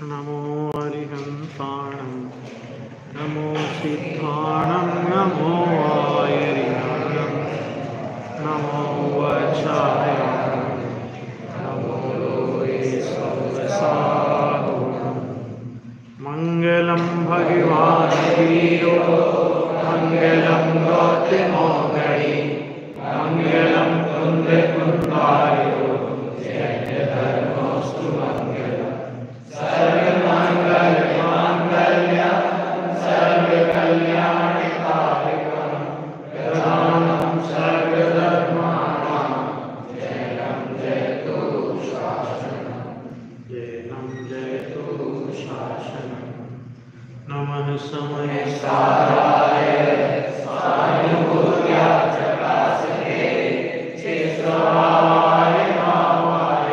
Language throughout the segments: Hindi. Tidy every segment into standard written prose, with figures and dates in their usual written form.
नमो अरिहंताणं नमो सिद्धाणं नमो आयरिहाणं नमो वचायां नमो लोये सर्वसाहुणं मंगलं भगवान् वीरो मंगलं गौतमोगणि मंगलं कुन्दकुन्दायो जयधर्मोऽस्तु मंगलम् सर्वमङ्गलमाङ्गल्यं सर्वकल्याणकारिकं प्रधानं सर्वधर्माणां जयं जयतु शासनं जयं जयतु शासनं नमः समयसाराय सानुभूत्याचकासने चेष्टाय भावाय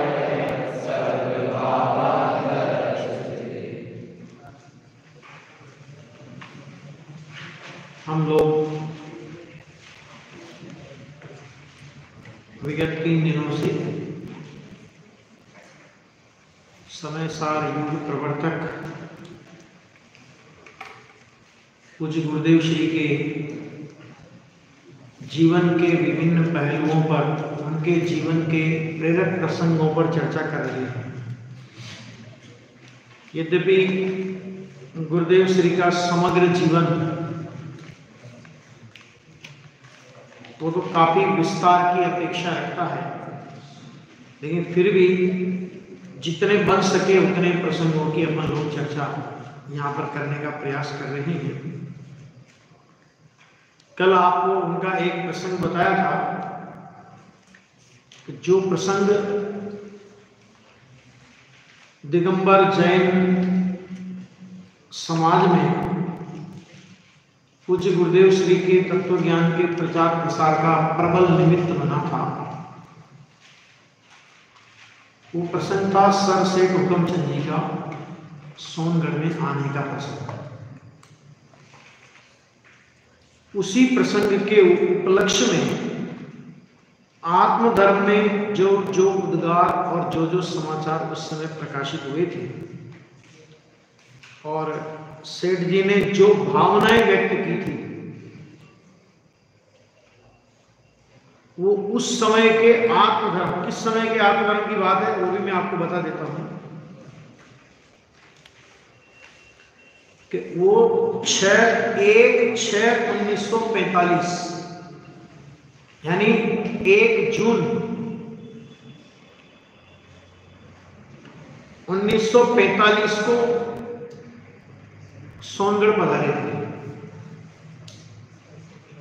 हम लोग विगत 3 दिनों से समय सार युग प्रवर्तक पूज्य गुरुदेव श्री के जीवन के विभिन्न पहलुओं पर, उनके जीवन के प्रेरक प्रसंगों पर चर्चा कर रहे हैं। यद्यपि गुरुदेव श्री का समग्र जीवन वो तो काफी विस्तार की अपेक्षा रखता है, लेकिन फिर भी जितने बन सके उतने प्रसंगों की अपन लोग चर्चा यहाँ पर करने का प्रयास कर रहे हैं। कल आपको उनका एक प्रसंग बताया था कि जो प्रसंग दिगंबर जैन समाज में पूज्य गुरुदेव श्री के तत्व ज्ञान के प्रचार प्रसार का प्रबल निमित्त बना था, वो प्रसंग था सर सेठ हुक्मचंद जी का सोनगढ़ में आने का प्रसंग। उसी प्रसंग के उपलक्ष्य में आत्मधर्म में जो उद्गार और जो समाचार उस समय प्रकाशित हुए थे और सेठ जी ने जो भावनाएं व्यक्त की थी, वो उस समय के आत्मधर्म, किस समय के आत्मधर्म की बात है वो भी मैं आपको बता देता हूं कि वो 6/1/1945 यानी 1 जून 1945 को सोनगढ़ पधारे थे,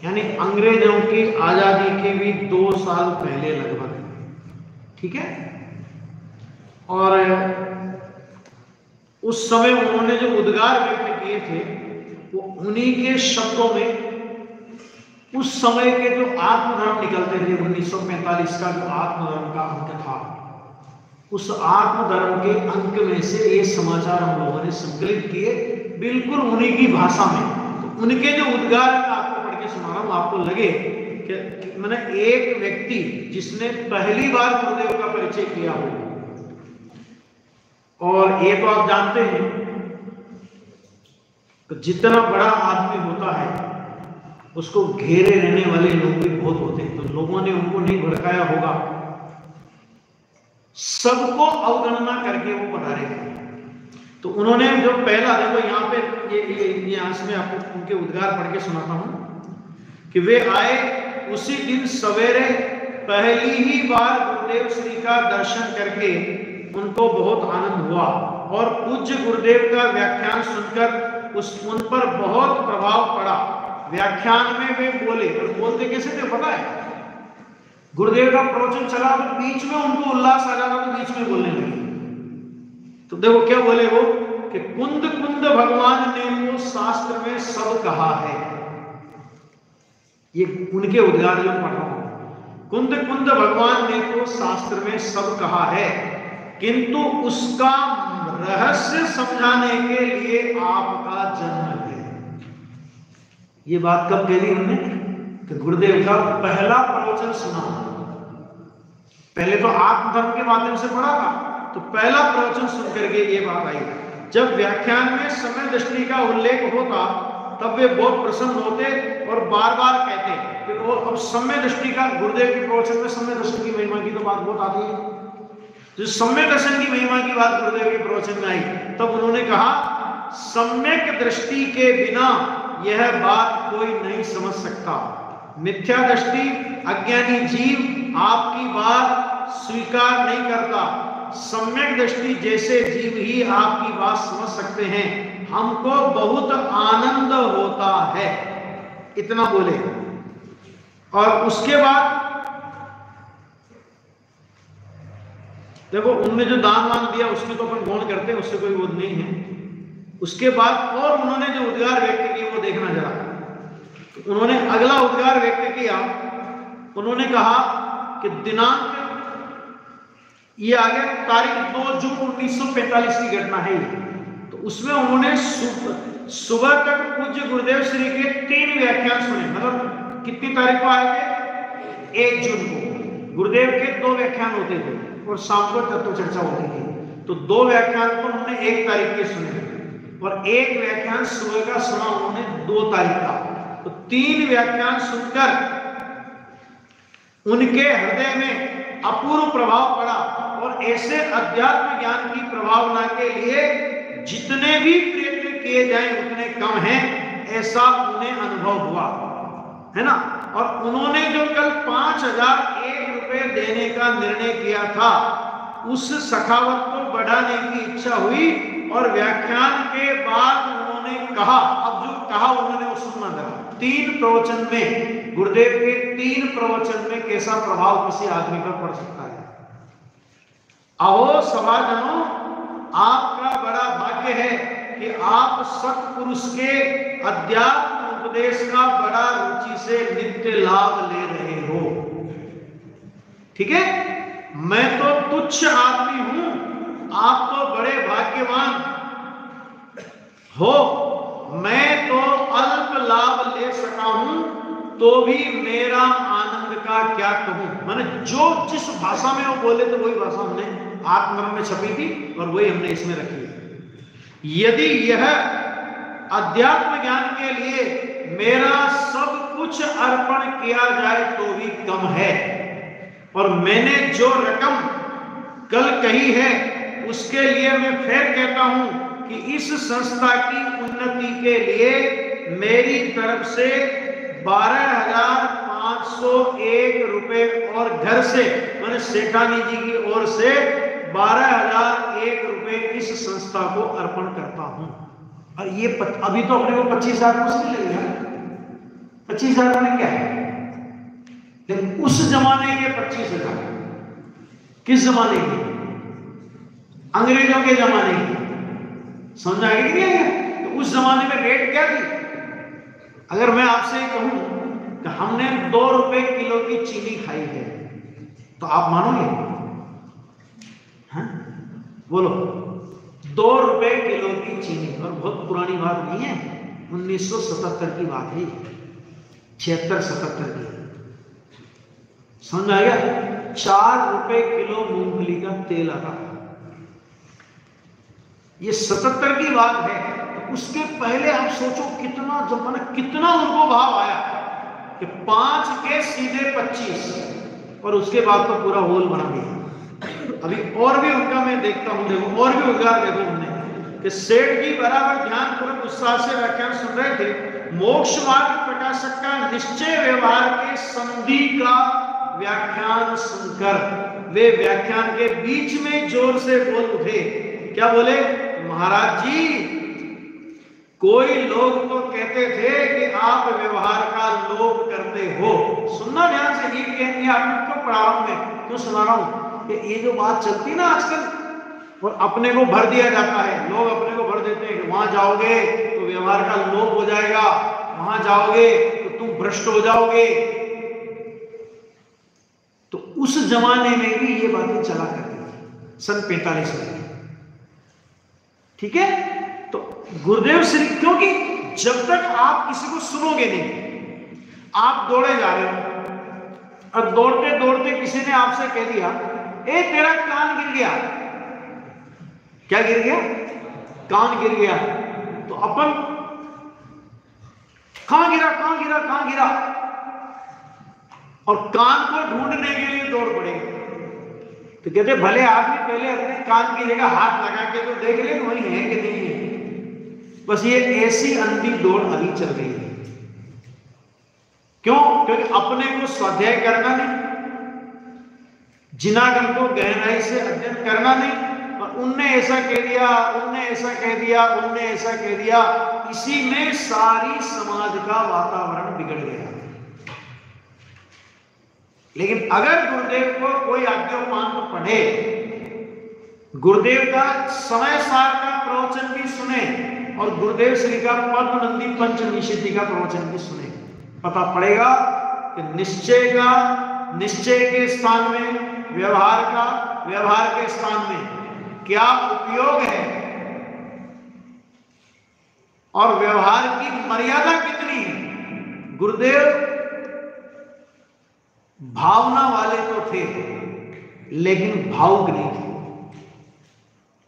यानी अंग्रेजों की आजादी के भी 2 साल पहले लगभग, ठीक है। और उस समय उन्होंने जो उद्गार व्यक्त किए थे वो उन्हीं के शब्दों में उस समय के जो आत्मधर्म निकलते थे, 1945 का जो आत्मधर्म का अंक था, उस आत्मधर्म के अंक में से ये समाचार हम लोगों ने संकलित किए, बिल्कुल उन्हीं की भाषा में। तो उनके जो उद्गार आपको पढ़ के सुना रहा हूं, आपको लगे कि मैंने एक व्यक्ति जिसने पहली बार गुरुदेव का परिचय किया हो, और ये तो आप जानते हैं कि जितना बड़ा आदमी होता है उसको घेरे रहने वाले लोग भी बहुत होते हैं, तो लोगों ने उनको नहीं भड़काया होगा, सबको अवगणना करके वो पधारे थे। तो उन्होंने जो पहला, देखो यहाँ पे ये इसमें आपको उनके उद्गार पढ़ के सुनाता हूँ कि वे आए उसी दिन सवेरे, पहली ही बार गुरुदेव श्री का दर्शन करके उनको बहुत आनंद हुआ और पूज्य गुरुदेव का व्याख्यान सुनकर उन पर बहुत प्रभाव पड़ा। व्याख्यान में वे बोले, और बोलते कैसे थे पता है? गुरुदेव का प्रवचन चला तो बीच में उनको उल्लास आ जाता, तो बीच में बोलने लगे। तो देखो क्या बोले वो कि कुंद कुंद भगवान ने तो शास्त्र में सब कहा है। ये उनके उद्गार जो पढ़ रहा हूं, कुंद कुंद भगवान ने तो शास्त्र में सब कहा है, किंतु उसका रहस्य समझाने के लिए आपका जन्म है। ये बात कब कह दी उन्होंने? कि गुरुदेव का पहला प्रवचन सुना, पहले तो आत्मधर्म के माध्यम से पढ़ा था, तो पहला प्रवचन सुन करके ये बात आई। जब व्याख्यान में समय दृष्टि का उल्लेख होता तब वे बहुत प्रसन्न होते और बार बार कहते कि वो अब समय दृष्टि का, गुरुदेव के प्रवचन में समय दर्शन की महिमा की तो बात बहुत आती है, जो सम्यक दर्शन की महिमा की बात गुरुदेव के प्रवचन में आई, तब उन्होंने कहा सम्यक दृष्टि के बिना यह बात कोई नहीं समझ सकता। मिथ्या दृष्टि अज्ञानी जीव आपकी बात स्वीकार नहीं करता, सम्यक दृष्टि जैसे जीव ही आपकी बात समझ सकते हैं। हमको बहुत आनंद होता है, इतना बोले। और उसके बाद देखो उनने जो दान वान दिया उसकी तो अपन गौण करते हैं, उससे कोई वो नहीं है। उसके बाद और उन्होंने जो उद्गार व्यक्त किए वो देखना जरा। तो उन्होंने अगला उद्गार व्यक्त किया, उन्होंने कहा कि दिनांक ये आ गया तारीख 2 जून 1945 की घटना है। तो उसमें उन्होंने सुबह तक पूज्य गुरुदेव श्री के 3 व्याख्यान सुने। मतलब कितनी तारीख को आए थे? 1 जून को। गुरुदेव के 2 व्याख्यान होते थे और शाम को तत्व चर्चा होती थी। तो 2 व्याख्यान तो उन्होंने 1 तारीख के सुने और 1 व्याख्यान सुबह का सुना उन्होंने 2 तारीख का। तो 3 व्याख्यान सुनकर उनके हृदय में अपूर्व प्रभाव पड़ा और ऐसे अध्यात्म ज्ञान की प्रभावना के लिए जितने भी प्रयत्न किए जाएं उतने कम हैं, ऐसा उन्हें अनुभव हुआ है ना। और उन्होंने जो कल 5001 रुपए देने का निर्णय किया था, उस सखावत को बढ़ाने की इच्छा हुई और व्याख्यान के बाद उन्होंने कहा, अब जो कहा उन्होंने वो सुनना था। 3 प्रवचन में, गुरुदेव के 3 प्रवचन में कैसा प्रभाव किसी आदमी पर पड़ सकता है। अहो सभाजनों, आपका बड़ा भाग्य है कि आप सत्पुरुष के अध्यात्म उपदेश का बड़ा रुचि से नित्य लाभ ले रहे हो। ठीक है, मैं तो तुच्छ आदमी हूं, आप तो बड़े भाग्यवान हो। मैं तो अल्प लाभ ले सका हूं तो भी मेरा आनंद का क्या कहूं। मैंने जो जिस भाषा में वो बोले तो वही भाषा हमने आत्मधर्म में छपी थी और वही हमने इसमें रखी है। यदि यह अध्यात्म ज्ञान के लिए मेरा सब कुछ अर्पण किया जाए तो भी कम है, और मैंने जो रकम कल कही है उसके लिए मैं फिर कहता हूं कि इस संस्था की उन्नति के लिए मेरी तरफ से 12,501 रुपए और घर से, मैंने सेठानी जी की ओर से 12,001 रुपए इस संस्था को अर्पण करता हूं। और ये अभी तो अपने को 25,000 कुछ नहीं लगेगा, 25,000 में क्या है, लेकिन उस जमाने के 25,000 किस जमाने के? अंग्रेजों के जमाने की। समझ आ गया कि नहीं आया? तो उस जमाने में रेट क्या थी? अगर मैं आपसे कहूं कि हमने 2 रुपए किलो की चीनी खाई है तो आप मानोगे? हाँ? बोलो, 2 रुपए किलो की चीनी। और बहुत पुरानी बात नहीं है, 1977 की बात है, 76-77 की। समझ में आ गया? 4 रुपए किलो मूंगफली का तेल आता, ये 77 की बात है। तो उसके पहले आप सोचो कितना जमाना, कितना उनको भाव आया कि 5 के सीधे 25, और उसके बाद तो पूरा होल बना दिया। अभी और भी उनका मैं देखता हूं, देखो और भी उद्गार देखो हमने कि सेठ जी बराबर ध्यानपूर्वक उत्साह से व्याख्यान सुन रहे थे। मोक्ष मार्ग प्रकाशक का निश्चय व्यवहार के संधि का व्याख्यान सुनकर वे व्याख्यान के बीच में जोर से बोल उठे। क्या बोले? महाराज जी, कोई लोग तो कहते थे कि आप व्यवहार का लोभ करते हो। सुनना ध्यान से, ये कहेंगे आपको पढ़ा रहा हूं मैं, क्यों सुना रहा हूं कि ये जो बात चलती है ना आजकल, और अपने को भर दिया जाता है, लोग अपने को भर देते हैं कि वहां जाओगे तो व्यवहार का लोभ हो जाएगा, वहां जाओगे तो तुम भ्रष्ट हो जाओगे। तो उस जमाने में भी ये बातें चला करती थी, सन 45 में। ठीक है, तो गुरुदेव श्री, क्योंकि जब तक आप किसी को सुनोगे नहीं, आप दौड़े जा रहे हो और दौड़ते दौड़ते किसी ने आपसे कह दिया, ए तेरा कान गिर गया। क्या गिर गया? कान गिर गया। तो अपन कहां गिरा, कहां गिरा, कहां गिरा, और कान को ढूंढने के लिए दौड़ पड़ेंगे। तो कहते भले आदमी पहले अपने कान की जगह हाथ लगा के तो देख ले वही है कि नहीं है। बस ये ऐसी अंधी दौड़ अभी चल रही है। क्यों? क्योंकि अपने को स्वाध्याय करना नहीं, जिनागम को गहराई से अध्ययन करना नहीं, और उनने ऐसा कह दिया, उनने ऐसा कह दिया, उनने ऐसा कह दिया, इसी में सारी समाज का वातावरण बिगड़ गया। लेकिन अगर गुरुदेव को कोई आज्ञापान पढ़े, गुरुदेव का समय सार का प्रवचन भी सुने, और गुरुदेव श्री का पद्मनंदी पंच निषेधी का प्रवचन भी सुने, पता पड़ेगा कि निश्चय के स्थान में व्यवहार का, व्यवहार के स्थान में क्या उपयोग है, और व्यवहार की मर्यादा कितनी है। गुरुदेव भावना वाले तो थे, लेकिन भावुक नहीं थे।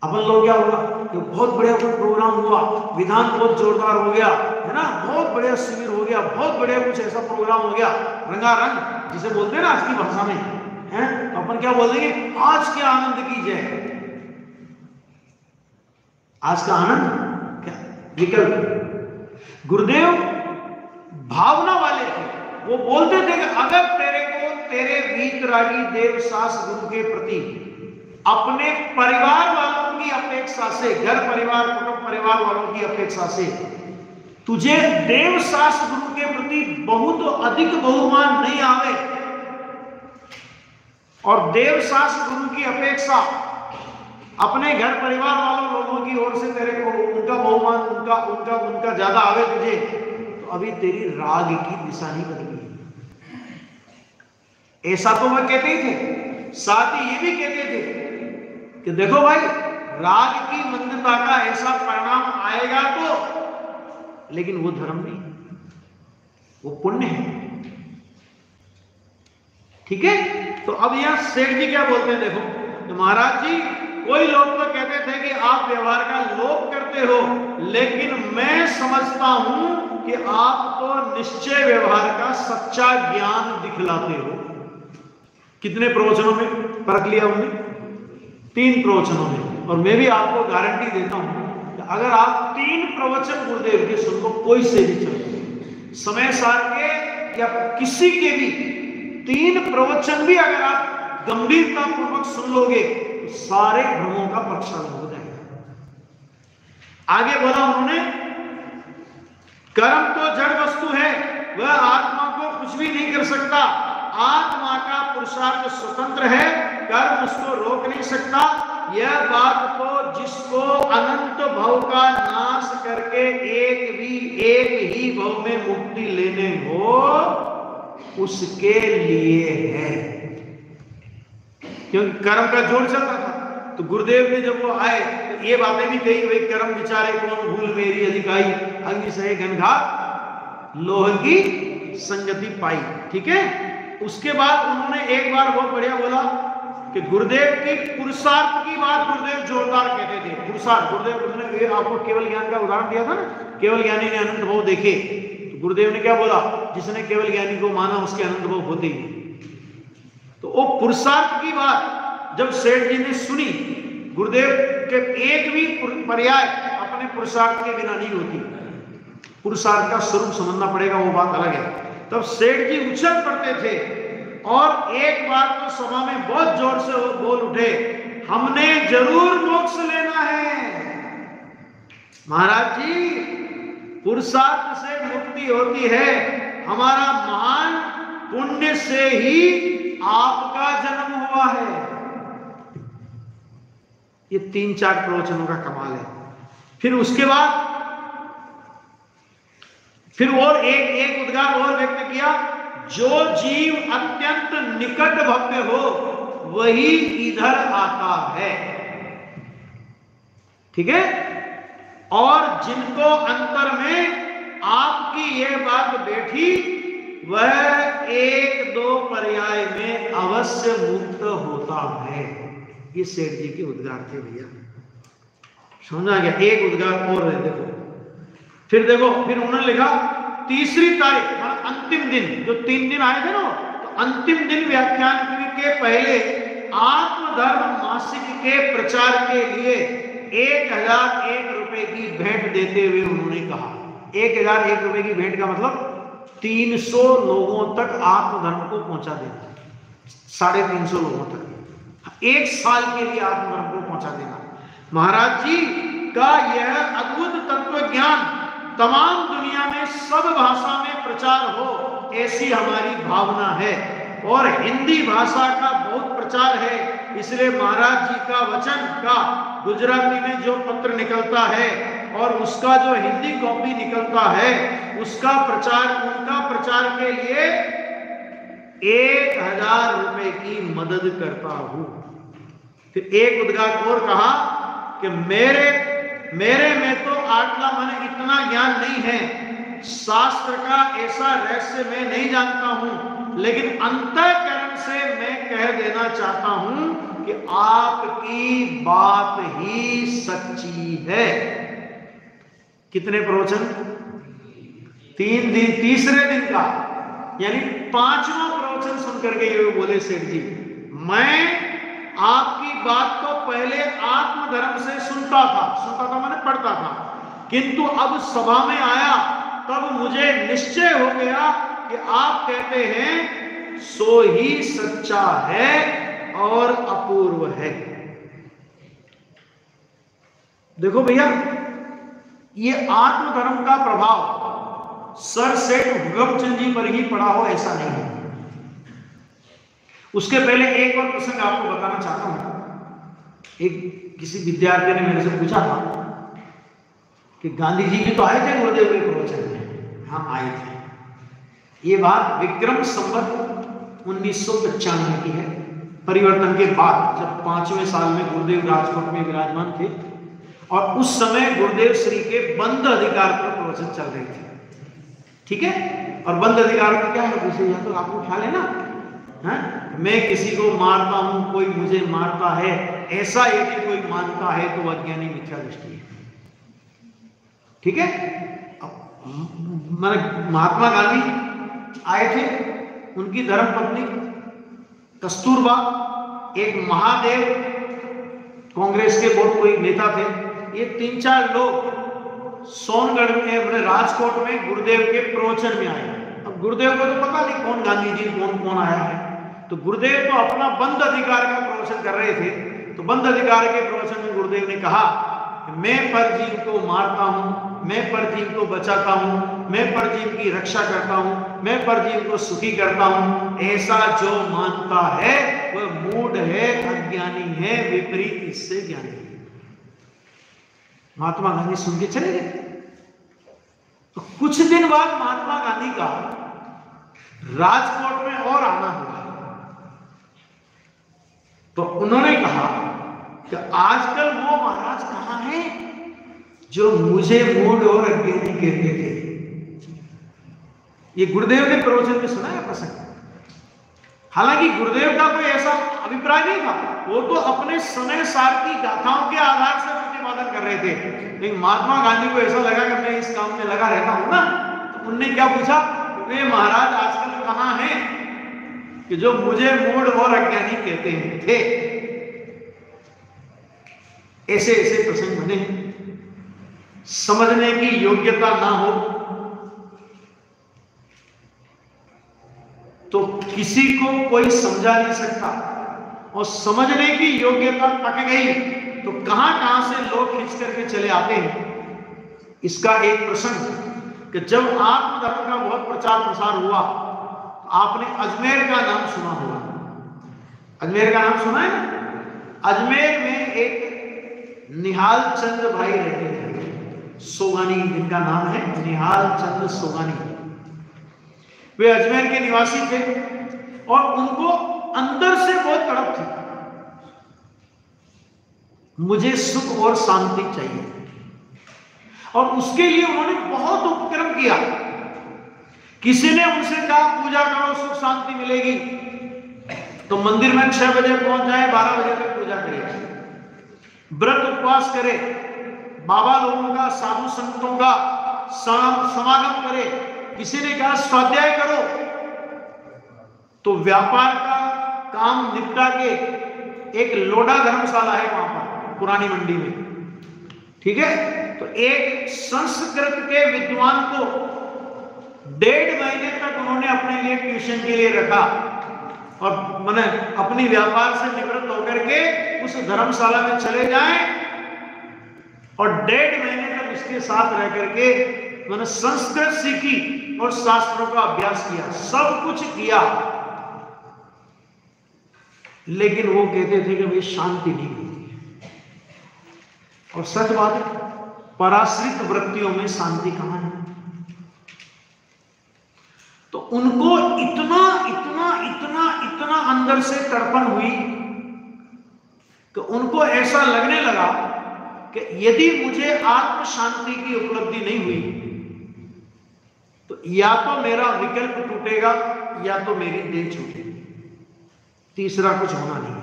अपन लोग क्या होगा कि बहुत बढ़िया कोई प्रोग्राम हुआ, विधान बहुत जोरदार हो गया, है ना, बहुत बढ़िया शिविर हो गया, बहुत बढ़िया कुछ ऐसा प्रोग्राम हो गया, रंगारंग जिसे बोलते हैं ना आज की भाषा में, हैं, तो अपन क्या बोल देंगे, आज के आनंद की जय। आज का आनंद क्या विकल्प। गुरुदेव भावना वाले थे, वो बोलते थे कि अगर तेरे को तेरे वीतरागी देवसास गुरु के प्रति अपने परिवार वालों की अपेक्षा से, घर परिवार, कुटुंब परिवार वालों की अपेक्षा से तुझे देवसास गुरु के प्रति बहुत अधिक बहुमान नहीं आवे, और देवसास गुरु की अपेक्षा अपने घर परिवार वालों लोगों की ओर से तेरे को उनका बहुमान, उनका ज्यादा आवे तुझे, तो अभी तेरी राग की दिशा नहीं बदली। ऐसा तो वह कहते ही थे, साथ ही ये भी कहते थे कि देखो भाई, राग की मंदता का ऐसा परिणाम आएगा तो, लेकिन वो धर्म नहीं, वो पुण्य है। ठीक है, तो अब यहां सेठ जी क्या बोलते हैं, देखो, तो महाराज जी, कोई लोग तो कहते थे कि आप व्यवहार का लोभ करते हो, लेकिन मैं समझता हूं कि आप तो निश्चय व्यवहार का सच्चा ज्ञान दिखलाते हो। कितने प्रवचनों में परख लिया उन्होंने? 3 प्रवचनों में। और मैं भी आपको गारंटी देता हूं कि अगर आप 3 प्रवचन गुरुदेव के सुन लो, कोई से भी चलो, समय सार के या किसी के भी 3 प्रवचन भी अगर आप गंभीरता पूर्वक सुन लोगे, तो सारे भ्रमों का प्रक्षालन हो जाएगा। आगे बोला उन्होंने, कर्म तो जड़ वस्तु है, वह आत्मा को कुछ भी नहीं कर सकता। आत्मा का पुरुषार्थ स्वतंत्र है, कर्म उसको रोक नहीं सकता। यह बात तो जिसको अनंत भव का नाश करके एक ही भव में मुक्ति लेने हो, उसके लिए है। क्योंकि कर्म का जोर चल रहा था, तो गुरुदेव ने जब वो आए तो ये बातें भी कही, भाई कर्म विचारे कौन भूल मेरी अधिकाई, अग्नि सहे घनघात लोह की संगति पाई। ठीक है, उसके बाद उन्होंने एक बार बहुत बढ़िया बोला कि गुरुदेव की पुरुषार्थ की बात गुरुदेव जोरदार कहते थे। पुरुषार्थ, गुरुदेव ने आपको केवल ज्ञान का उदाहरण दिया था ना, केवल ज्ञानी ने अनंत भाव देखे, तो गुरुदेव ने क्या बोला, जिसने केवल ज्ञानी को माना उसके अनंत भाव होते ही। तो वो पुरुषार्थ की बात जब सेठ जी ने सुनी, गुरुदेव के एक भी पर्याय अपने पुरुषार्थ के बिना नहीं होती, पुरुषार्थ का स्वरूप समझना पड़ेगा, वो बात अलग है। तब सेठ जी उछल पड़ते थे और एक बार तो सभा में बहुत जोर से वो बोल उठे, हमने जरूर मोक्ष लेना है। महाराज जी, पुरुषार्थ से मुक्ति होती है, हमारा महान पुण्य से ही आपका जन्म हुआ है। ये 3-4 प्रवचनों का कमाल है। फिर उसके बाद फिर और एक उद्गार और व्यक्त किया, जो जीव अत्यंत निकट भव्य हो वही इधर आता है। ठीक है, और जिनको अंतर में आपकी यह बात बैठी वह 1-2 पर्याय में अवश्य मुक्त होता है। ये सेठ जी के उद्गार थे भैया, समझा गया। एक उद्गार और है, देखो फिर देखो, फिर उन्होंने लिखा 3री तारीख मतलब अंतिम दिन, जो 3 दिन आए थे ना, तो अंतिम दिन व्याख्यान के पहले आत्मधर्म मासिक के प्रचार के लिए 1001 रुपए की भेंट देते हुए उन्होंने कहा, 1001 रुपए की भेंट का मतलब 300 लोगों तक आत्मधर्म को पहुंचा देना, 350 लोगों तक 1 साल के लिए आत्मधर्म को पहुंचा देना। महाराज जी का यह अद्भुत तत्व ज्ञान तमाम दुनिया में सब भाषा में प्रचार हो, ऐसी हमारी भावना है। और हिंदी भाषा का बहुत प्रचार है, इसलिए महाराज जी का वचन का गुजराती में जो पत्र निकलता है और उसका जो हिंदी कॉपी निकलता है, उसका प्रचार, उनका प्रचार के लिए 1000 रुपए की मदद करता हूं। फिर एक उद्गार और कहा कि मेरे में तो आटला मन इतना ज्ञान नहीं है, शास्त्र का ऐसा रहस्य मैं नहीं जानता हूं, लेकिन अंतःकरण से मैं कह देना चाहता हूं कि आपकी बात ही सच्ची है। कितने प्रवचन? 3 दिन, तीसरे दिन का यानी 5वां प्रवचन सुनकर के ये बोले, सेठ जी मैं आपकी बात को पहले आत्मधर्म से सुनता था मैंने पढ़ता था, किंतु अब सभा में आया तब मुझे निश्चय हो गया कि आप कहते हैं सो ही सच्चा है और अपूर्व है। देखो भैया, ये आत्मधर्म का प्रभाव सर सेठ हुकमचंद जी पर ही पड़ा हो ऐसा नहीं है। उसके पहले एक और प्रसंग आपको बताना चाहता हूं। एक किसी विद्यार्थी ने मेरे से पूछा था कि गांधी जी भी तो आए थे गुरुदेव के प्रवचन में। हाँ आए थे। ये बात विक्रम संवत 1995 की है, परिवर्तन के बाद, जब 5वें साल में गुरुदेव राजकोट में विराजमान थे और उस समय गुरुदेव श्री के बंद अधिकार पर प्रवचन चल रहे थे। ठीक है, और बंद अधिकार का क्या है, दूसरी तो आपको ख्याल है ना, है? मैं किसी को मारता हूं, कोई मुझे मारता है, ऐसा यदि कोई मानता है तो अज्ञानी मिथ्या दृष्टि है। ठीक है, महात्मा गांधी आए थे, उनकी धर्मपत्नी कस्तूरबा, एक महादेव कांग्रेस के बहुत कोई नेता थे, ये 3-4 लोग सोनगढ़ में, राजकोट में गुरुदेव के प्रवचन में आए। अब गुरुदेव को तो पता नहीं कौन गांधी जी, कौन आया है, तो गुरुदेव तो अपना बंद अधिकार का प्रवचन कर रहे थे। तो बंद अधिकार के प्रवचन में गुरुदेव ने कहा, मैं परजीव को मारता हूं, मैं परजीव को बचाता हूं, मैं परजीव की रक्षा करता हूं, मैं परजीव को सुखी करता हूं, ऐसा जो मानता है वह मूढ़ है, अज्ञानी है, विपरीत इससे ज्ञानी है। महात्मा गांधी सुन के चले गए। तो कुछ दिन बाद महात्मा गांधी का राजकोट में और आना हुआ, तो उन्होंने कहा कि आजकल वो महाराज कहां हैं जो मुझे मूढ़ और अज्ञानी कहते थे। ये गुरुदेव के प्रवचन में सुना है प्रसंग। हालांकि गुरुदेव का कोई ऐसा अभिप्राय नहीं था, वो तो अपने समय सार की गाथाओं के आधार से प्रतिपादन कर रहे थे, लेकिन महात्मा गांधी को ऐसा लगा कि मैं इस काम में लगा रहता हूं ना, तो उनने क्या पूछा, वे महाराज आजकल कहां हैं कि जो मुझे मूढ़ और अज्ञानी कहते थे। ऐसे ऐसे प्रसंग बने हैं। समझने की योग्यता ना हो तो किसी को कोई समझा नहीं सकता, और समझने की योग्यता पक गई तो कहां कहां से लोग खींच करके चले आते हैं। इसका एक प्रसंग कि जब आत्मधर्म का बहुत प्रचार प्रसार हुआ, आपने अजमेर का नाम सुना होगा। अजमेर का नाम सुना है ना? अजमेर में एक निहाल चंद भाई रहते थे, सोगानी, जिनका नाम है निहाल चंद सोगानी। वे अजमेर के निवासी थे और उनको अंदर से बहुत तड़प थी, मुझे सुख और शांति चाहिए, और उसके लिए उन्होंने बहुत उपक्रम किया। किसी ने उनसे कहा पूजा करो सुख शांति मिलेगी, तो मंदिर में 6 बजे पहुंच जाए, 12 बजे तक पूजा करे, व्रत उपवास करे, बाबा लोगों का, साधु संतों का समागम करे। किसी ने कहा स्वाध्याय करो, तो व्यापार का काम निपटा के एक लोडा धर्मशाला है वहां पर पुरानी मंडी में, ठीक है, तो एक संस्कृत के विद्वान को 1.5 महीने तक उन्होंने अपने लिए ट्यूशन के लिए रखा, और मैंने अपनी व्यापार से निवृत्त होकर के उस धर्मशाला में चले जाएं और 1.5 महीने तक उसके साथ रह करके मैंने संस्कृत सीखी और शास्त्रों का अभ्यास किया, सब कुछ किया, लेकिन वो कहते थे कि भाई शांति नहीं मिलती। और सच बात है, पराश्रित वृत्तियों में शांति कहां है। तो उनको इतना इतना इतना इतना अंदर से तड़पन हुई कि उनको ऐसा लगने लगा कि यदि मुझे आत्म शांति की उपलब्धि नहीं हुई तो या तो मेरा विकल्प टूटेगा या तो मेरी देह छूटेगी, तीसरा कुछ होना नहीं है।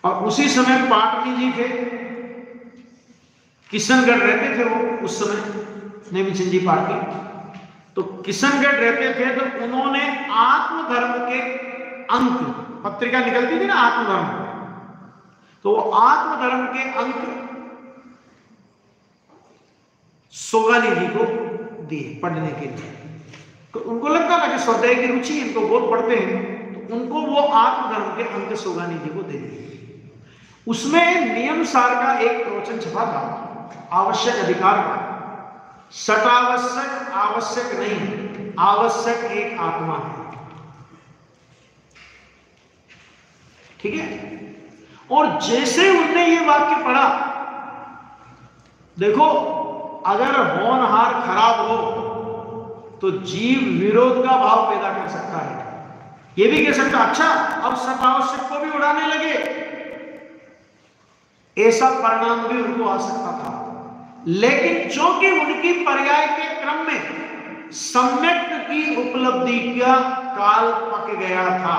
और उसी समय पाटनी जी थे, किशनगढ़ रहते थे वो उस समय, नेमीचंद जी पाटनी, तो किशनगढ़ रहते थे। तो उन्होंने आत्मधर्म के अंक, पत्रिका निकलती थी ना आत्मधर्म, तो वो आत्मधर्म के अंक सोगानी जी को दिए पढ़ने के लिए। तो उनको लगता था कि स्वाध्याय की रुचि, इनको बहुत पढ़ते हैं, तो उनको वो आत्मधर्म के अंक सोगानी जी को दे दिए। उसमें नियम सार का एक प्रवचन छपा था, आवश्यक अधिकार का, सटावश्यक आवश्यक नहीं, आवश्यक एक आत्मा है, ठीक है। और जैसे उनने ये वाक्य पढ़ा, देखो अगर होनहार खराब हो तो जीव विरोध का भाव पैदा कर सकता है। ये भी कह सकता अच्छा अब सतावश्यक को भी उड़ाने लगे, ऐसा परिणाम भी उनको आ सकता था। लेकिन चूंकि उनकी पर्याय के क्रम में सम्यक की उपलब्धि का काल पक गया था,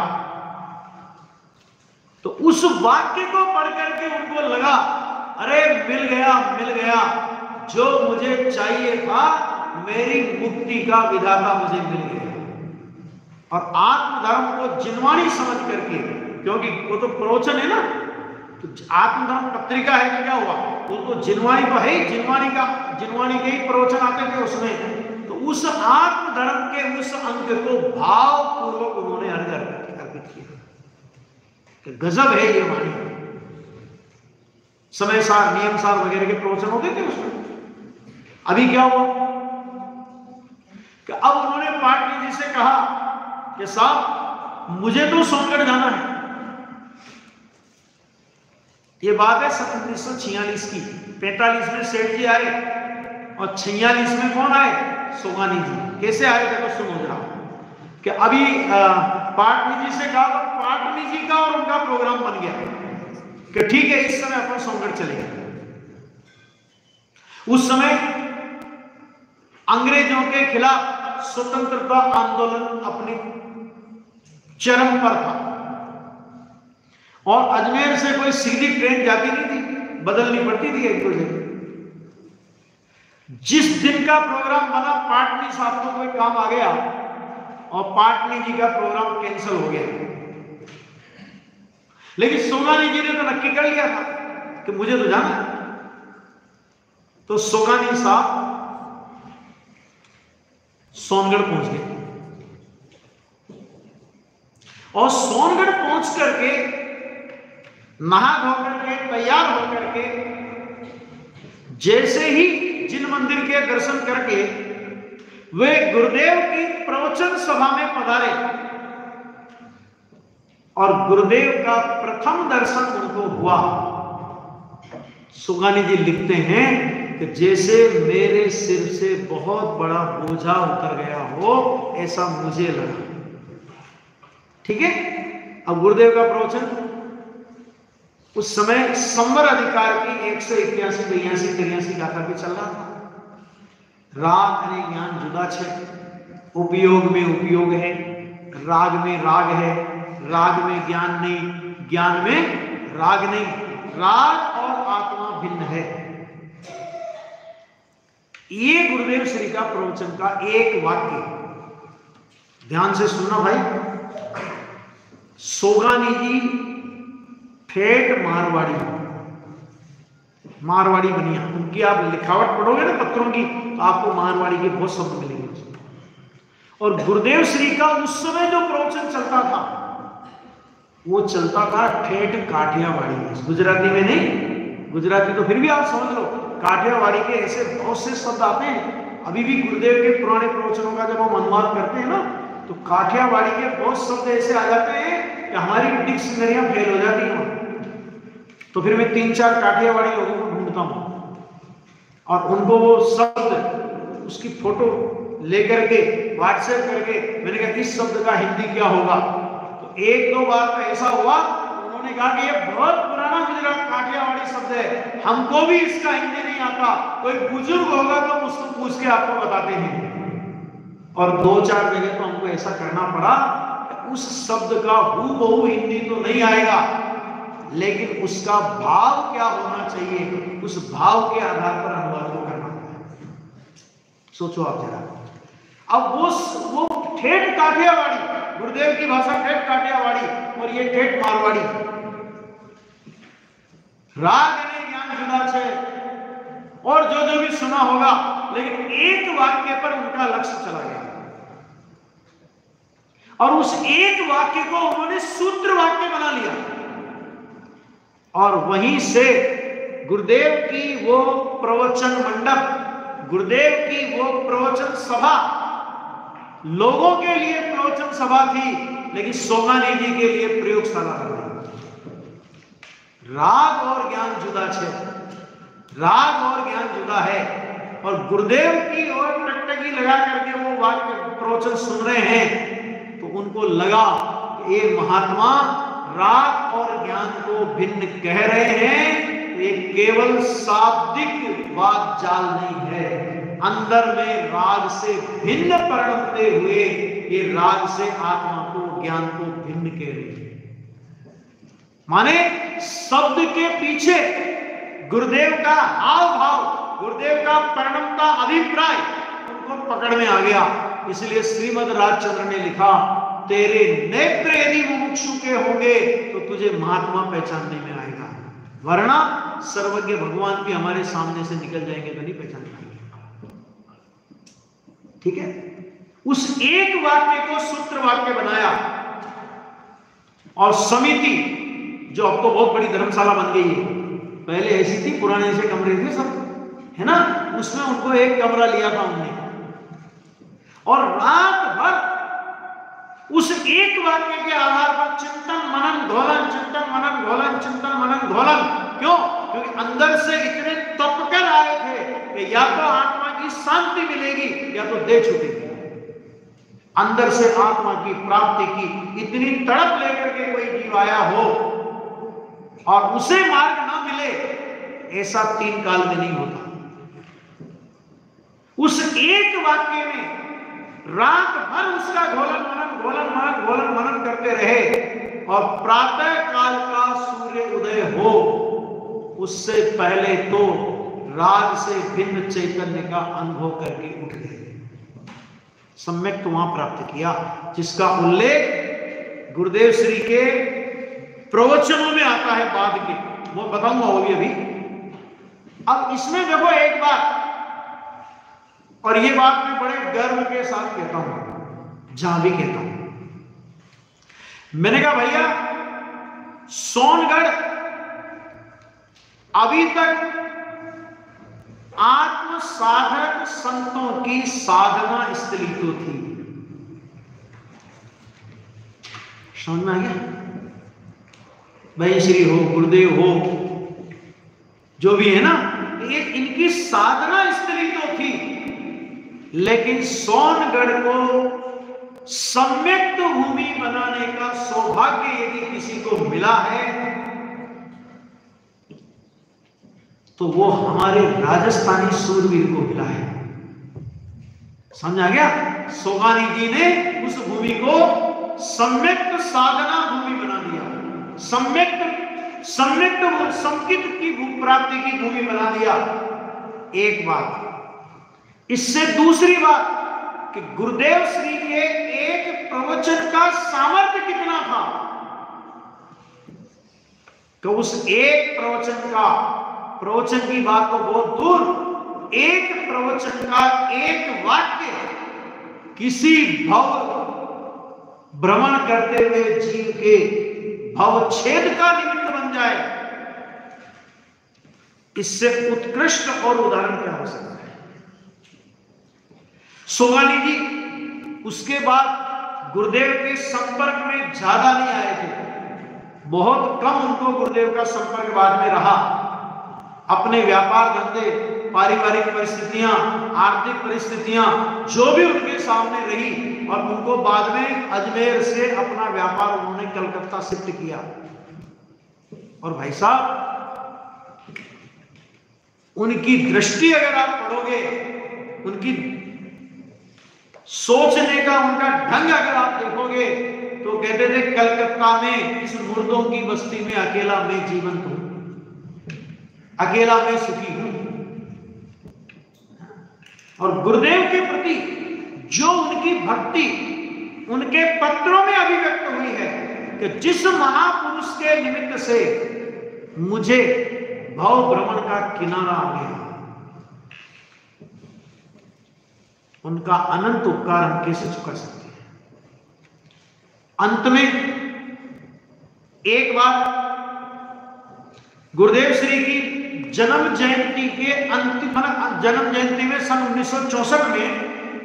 तो उस वाक्य को पढ़ करके उनको लगा अरे मिल गया जो मुझे चाहिए था, मेरी मुक्ति का विधाता मुझे मिल गया। और आत्मधर्म को जिनवाणी समझ करके, क्योंकि वो तो प्रवचन है ना, तो आत्मधर्म पत्रिका है, तो क्या हुआ, वो तो जिनवाणी तो है, जिनवाणी के ही प्रवचन आते थे उसमें। तो उस आत्मधर्म के उस अंक को भाव पूर्वक उन्होंने अर्पित किया कि गजब है ये वाणी। समय सार, नियम सार वगैरह के प्रवचन होते थे उसमें। अभी क्या हुआ कि अब उन्होंने पाटनी जी से कहा कि साहब मुझे तो सोनगढ़ जाना है। ये बात है 1946 की। 45 में सेठ जी आए और 46 में कौन आए, सोगानी जी। कैसे आए देखो, सुनो जरा कि अभी पाटनी जी से कहा, तो पाटनी जी का और उनका प्रोग्राम बन गया कि ठीक है इस समय अपन सोनगढ़ चलेंगे। उस समय अंग्रेजों के खिलाफ स्वतंत्रता आंदोलन अपनी चरम पर था, और अजमेर से कोई सीधी ट्रेन जाती नहीं थी, बदलनी पड़ती थी एक दूसरे। जिस दिन का प्रोग्राम बना, पाटनी साहब को कोई काम आ गया और पाटनी जी का प्रोग्राम कैंसिल हो गया। लेकिन सोगानी जी ने तो नक्की कर लिया था कि मुझे तो जाना है। तो सोगानी साहब सोनगढ़ पहुंच गए और सोनगढ़ पहुंच करके नहा धो करके तैयार होकर के जैसे ही जिन मंदिर के दर्शन करके वे गुरुदेव की प्रवचन सभा में पधारे और गुरुदेव का प्रथम दर्शन उनको हुआ। सुगानी जी लिखते हैं कि जैसे मेरे सिर से बहुत बड़ा बोझा उतर गया हो ऐसा मुझे लगा। ठीक है, अब गुरुदेव का प्रवचन उस समय संवर अधिकार की 181, 82, 83 गाथा पे चल रहा था। राग अने ज्ञान जुदा छे, उपयोग में उपयोग है, राग में राग है, राग में ज्ञान नहीं, ज्ञान में राग नहीं, राग और आत्मा भिन्न है। ये गुरुदेव श्री का प्रवचन का एक वाक्य, ध्यान से सुनना भाई। सोगानी जी ठेठ मारवाड़ी बनिया, उनकी आप लिखावट पढ़ोगे ना पत्रों की तो आपको मारवाड़ी के बहुत शब्द मिलेंगे। और गुरुदेव श्री का उस समय जो प्रवचन चलता था वो चलता था ठेठ काठियावाड़ी में, गुजराती में नहीं। गुजराती तो फिर भी आप समझ लो, काठियावाड़ी के ऐसे बहुत से शब्द आते हैं। अभी भी गुरुदेव के पुराने प्रवचनों का जब हम अनुवाद करते हैं ना तो काठियावाड़ी के बहुत शब्द ऐसे आ जाते हैं कि हमारी डिक्शनरियां फेल हो जाती हैं। तो फिर मैं 3-4 काठियावाड़ी लोगों को ढूंढता हूं और उनको वो शब्द उसकी फोटो लेकर के व्हाट्सएप करके मैंने कहा इस शब्द का हिंदी क्या होगा। तो 1-2 बार तो ऐसा हुआ, उन्होंने कहा कि ये बहुत पुराना गुजरात काठियावाड़ी शब्द है, हमको भी इसका हिंदी नहीं आता, कोई बुजुर्ग होगा तो उसको पूछ के आपको बताते हैं। और 2-4 जगह तो हमको ऐसा करना पड़ा कि उस शब्द का हूबहू हिंदी तो नहीं आएगा, लेकिन उसका भाव क्या होना चाहिए उस भाव के आधार पर अनुवाद को करना है। सोचो आप जरा। अब वो ठेठ काठियावाड़ी, गुरुदेव की भाषा ठेठ काठियावाड़ी और ये ठेठ मारवाड़ी। राग ने ज्ञान जुदा छे और जो भी सुना होगा, लेकिन एक वाक्य पर उनका लक्ष्य चला गया और उस एक वाक्य को उन्होंने सूत्र वाक्य बना लिया और वहीं से गुरुदेव की वो प्रवचन मंडप, गुरुदेव की वो प्रवचन सभा लोगों के लिए प्रवचन सभा थी, लेकिन सोगानी जी के लिए प्रयोगशाला बन गई। राग और ज्ञान जुदा छे, राग और ज्ञान जुदा है और गुरुदेव की ओर टकटकी लगा करके वो वाक्य प्रवचन सुन रहे हैं तो उनको लगा कि ये महात्मा राग और ज्ञान को भिन्न कह रहे हैं, ये केवल शाब्दिक वाद जाल नहीं है, अंदर में राग से भिन्न परिणमते हुए ये राग से आत्मा को ज्ञान को भिन्न कह रहे हैं। माने शब्द के पीछे गुरुदेव का हाव भाव, गुरुदेव का परिणमता अभिप्राय उनको पकड़ में आ गया। इसलिए श्रीमद राजचंद्र ने लिखा, तेरे नेत्र यदि मुमुक्षु के होंगे तो तुझे महात्मा पहचानने में आएगा, वरना सर्वज्ञ भगवान भी हमारे सामने से निकल जाएंगे तो नहीं पहचान पाएंगे। ठीक है, उस एक वाक्य को सूत्र वाक्य बनाया और समिति जो अब तो बहुत बड़ी धर्मशाला बन गई है, पहले ऐसी थी, पुराने ऐसे कमरे थे सब, है ना, उसमें उनको एक कमरा लिया था उन्होंने और रात भर उस एक वाक्य के आधार पर चिंतन मनन घोलन, चिंतन मनन घोलन, चिंतन मनन घोलन। क्यों? क्योंकि अंदर से इतने तपकर आए थे कि या तो आत्मा की शांति मिलेगी या तो देह छूटेगी। अंदर से आत्मा की प्राप्ति की इतनी तड़प लेकर के कोई जीव आया हो और उसे मार्ग ना मिले, ऐसा 3 काल में नहीं होता। उस एक वाक्य में रात भर उसका घोलन मनन, घोलन मनन, घोलन मनन करते रहे और प्रातः काल का सूर्य उदय हो उससे पहले तो राग से भिन्न चैतन्य का अनुभव करके उठ गए, सम्यक तो वहां प्राप्त किया, जिसका उल्लेख गुरुदेव श्री के प्रवचनों में आता है बाद के, वो बताऊंगा वो भी अभी। अब इसमें देखो एक बात, और ये बात मैं बड़े गर्व के साथ कहता हूं, जहां भी कहता हूं, मैंने कहा भैया सोनगढ़ अभी तक आत्म साधक संतों की साधना स्थली तो थी। समझ में आ गया? भाई श्री हो, गुरुदेव हो, जो भी है ना, ये इनकी साधना स्थली तो थी, लेकिन सोनगढ़ को सम्यक्त भूमि बनाने का सौभाग्य यदि किसी को मिला है तो वो हमारे राजस्थानी सूरवीर को मिला है। समझ आ गया? सोगानी जी ने उस भूमि को सम्यक्त साधना भूमि बना दिया, सम्यक्त संकित की प्राप्ति की भूमि बना दिया। एक बात, इससे दूसरी बात कि गुरुदेव श्री के एक प्रवचन का सामर्थ्य कितना था कि उस एक प्रवचन की बात को बहुत दूर, एक प्रवचन का एक वाक्य किसी भव भ्रमण करते हुए जीव के भवच्छेद का निमित्त बन जाए, इससे उत्कृष्ट और उदाहरण क्या हो सकता है? सोगानी जी उसके बाद गुरुदेव के संपर्क में ज्यादा नहीं आए थे, बहुत कम उनको गुरुदेव का संपर्क बाद में रहा। अपने व्यापार धंधे, पारिवारिक परिस्थितियां, आर्थिक परिस्थितियां जो भी उनके सामने रही, और उनको बाद में अजमेर से अपना व्यापार उन्होंने कलकत्ता शिफ्ट किया। और भाई साहब उनकी दृष्टि अगर आप पढ़ोगे, उनकी सोचने का उनका ढंग अगर आप देखोगे, तो कहते थे कलकत्ता में इस मुर्दों की बस्ती में अकेला मैं जीवंत हूं, अकेला मैं सुखी हूं। और गुरुदेव के प्रति जो उनकी भक्ति उनके पत्रों में अभिव्यक्त हुई है कि जिस महापुरुष के निमित्त से मुझे भव भ्रमण का किनारा आ गया, उनका अनंत उपकार हम कैसे चुका सकते हैं? अंत में एक बात, गुरुदेव श्री की जन्म जयंती के अंतिम जन्म जयंती में सन 1964 में